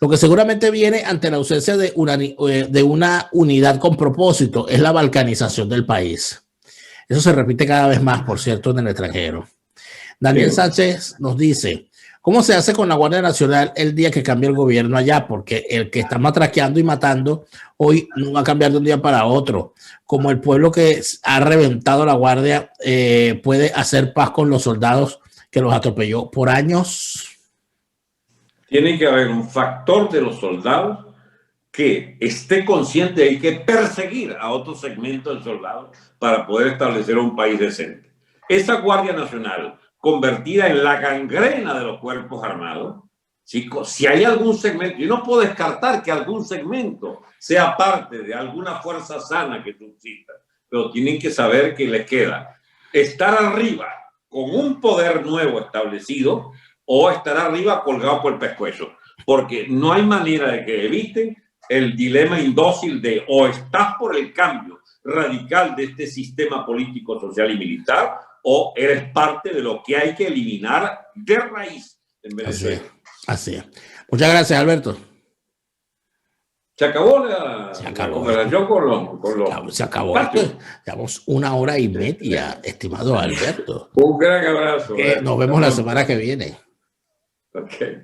lo que seguramente viene ante la ausencia de una unidad con propósito es la balcanización del país. Eso se repite cada vez más, por cierto, en el extranjero. Daniel Sánchez nos dice: ¿cómo se hace con la Guardia Nacional el día que cambie el gobierno allá? Porque el que está matraqueando y matando hoy no va a cambiar de un día para otro. Como el pueblo que ha reventado la Guardia puede hacer paz con los soldados que los atropelló por años. Tiene que haber un factor de los soldados que esté consciente de que hay que perseguir a otro segmento del soldado para poder establecer un país decente. Esa Guardia Nacional, convertida en la gangrena de los cuerpos armados, chicos, si hay algún segmento, yo no puedo descartar que algún segmento sea parte de alguna fuerza sana que subsista, pero tienen que saber que les queda estar arriba con un poder nuevo establecido o estar arriba colgado por el pescuezo, porque no hay manera de que eviten el dilema indócil de o estás por el cambio radical de este sistema político, social y militar, o eres parte de lo que hay que eliminar de raíz en Venezuela. Así es. Muchas gracias, Alberto. Se acabó la conversación con los se acabó. Llevamos 1 hora y media, estimado Alberto. Un gran abrazo. Nos vemos la semana que viene. Okay.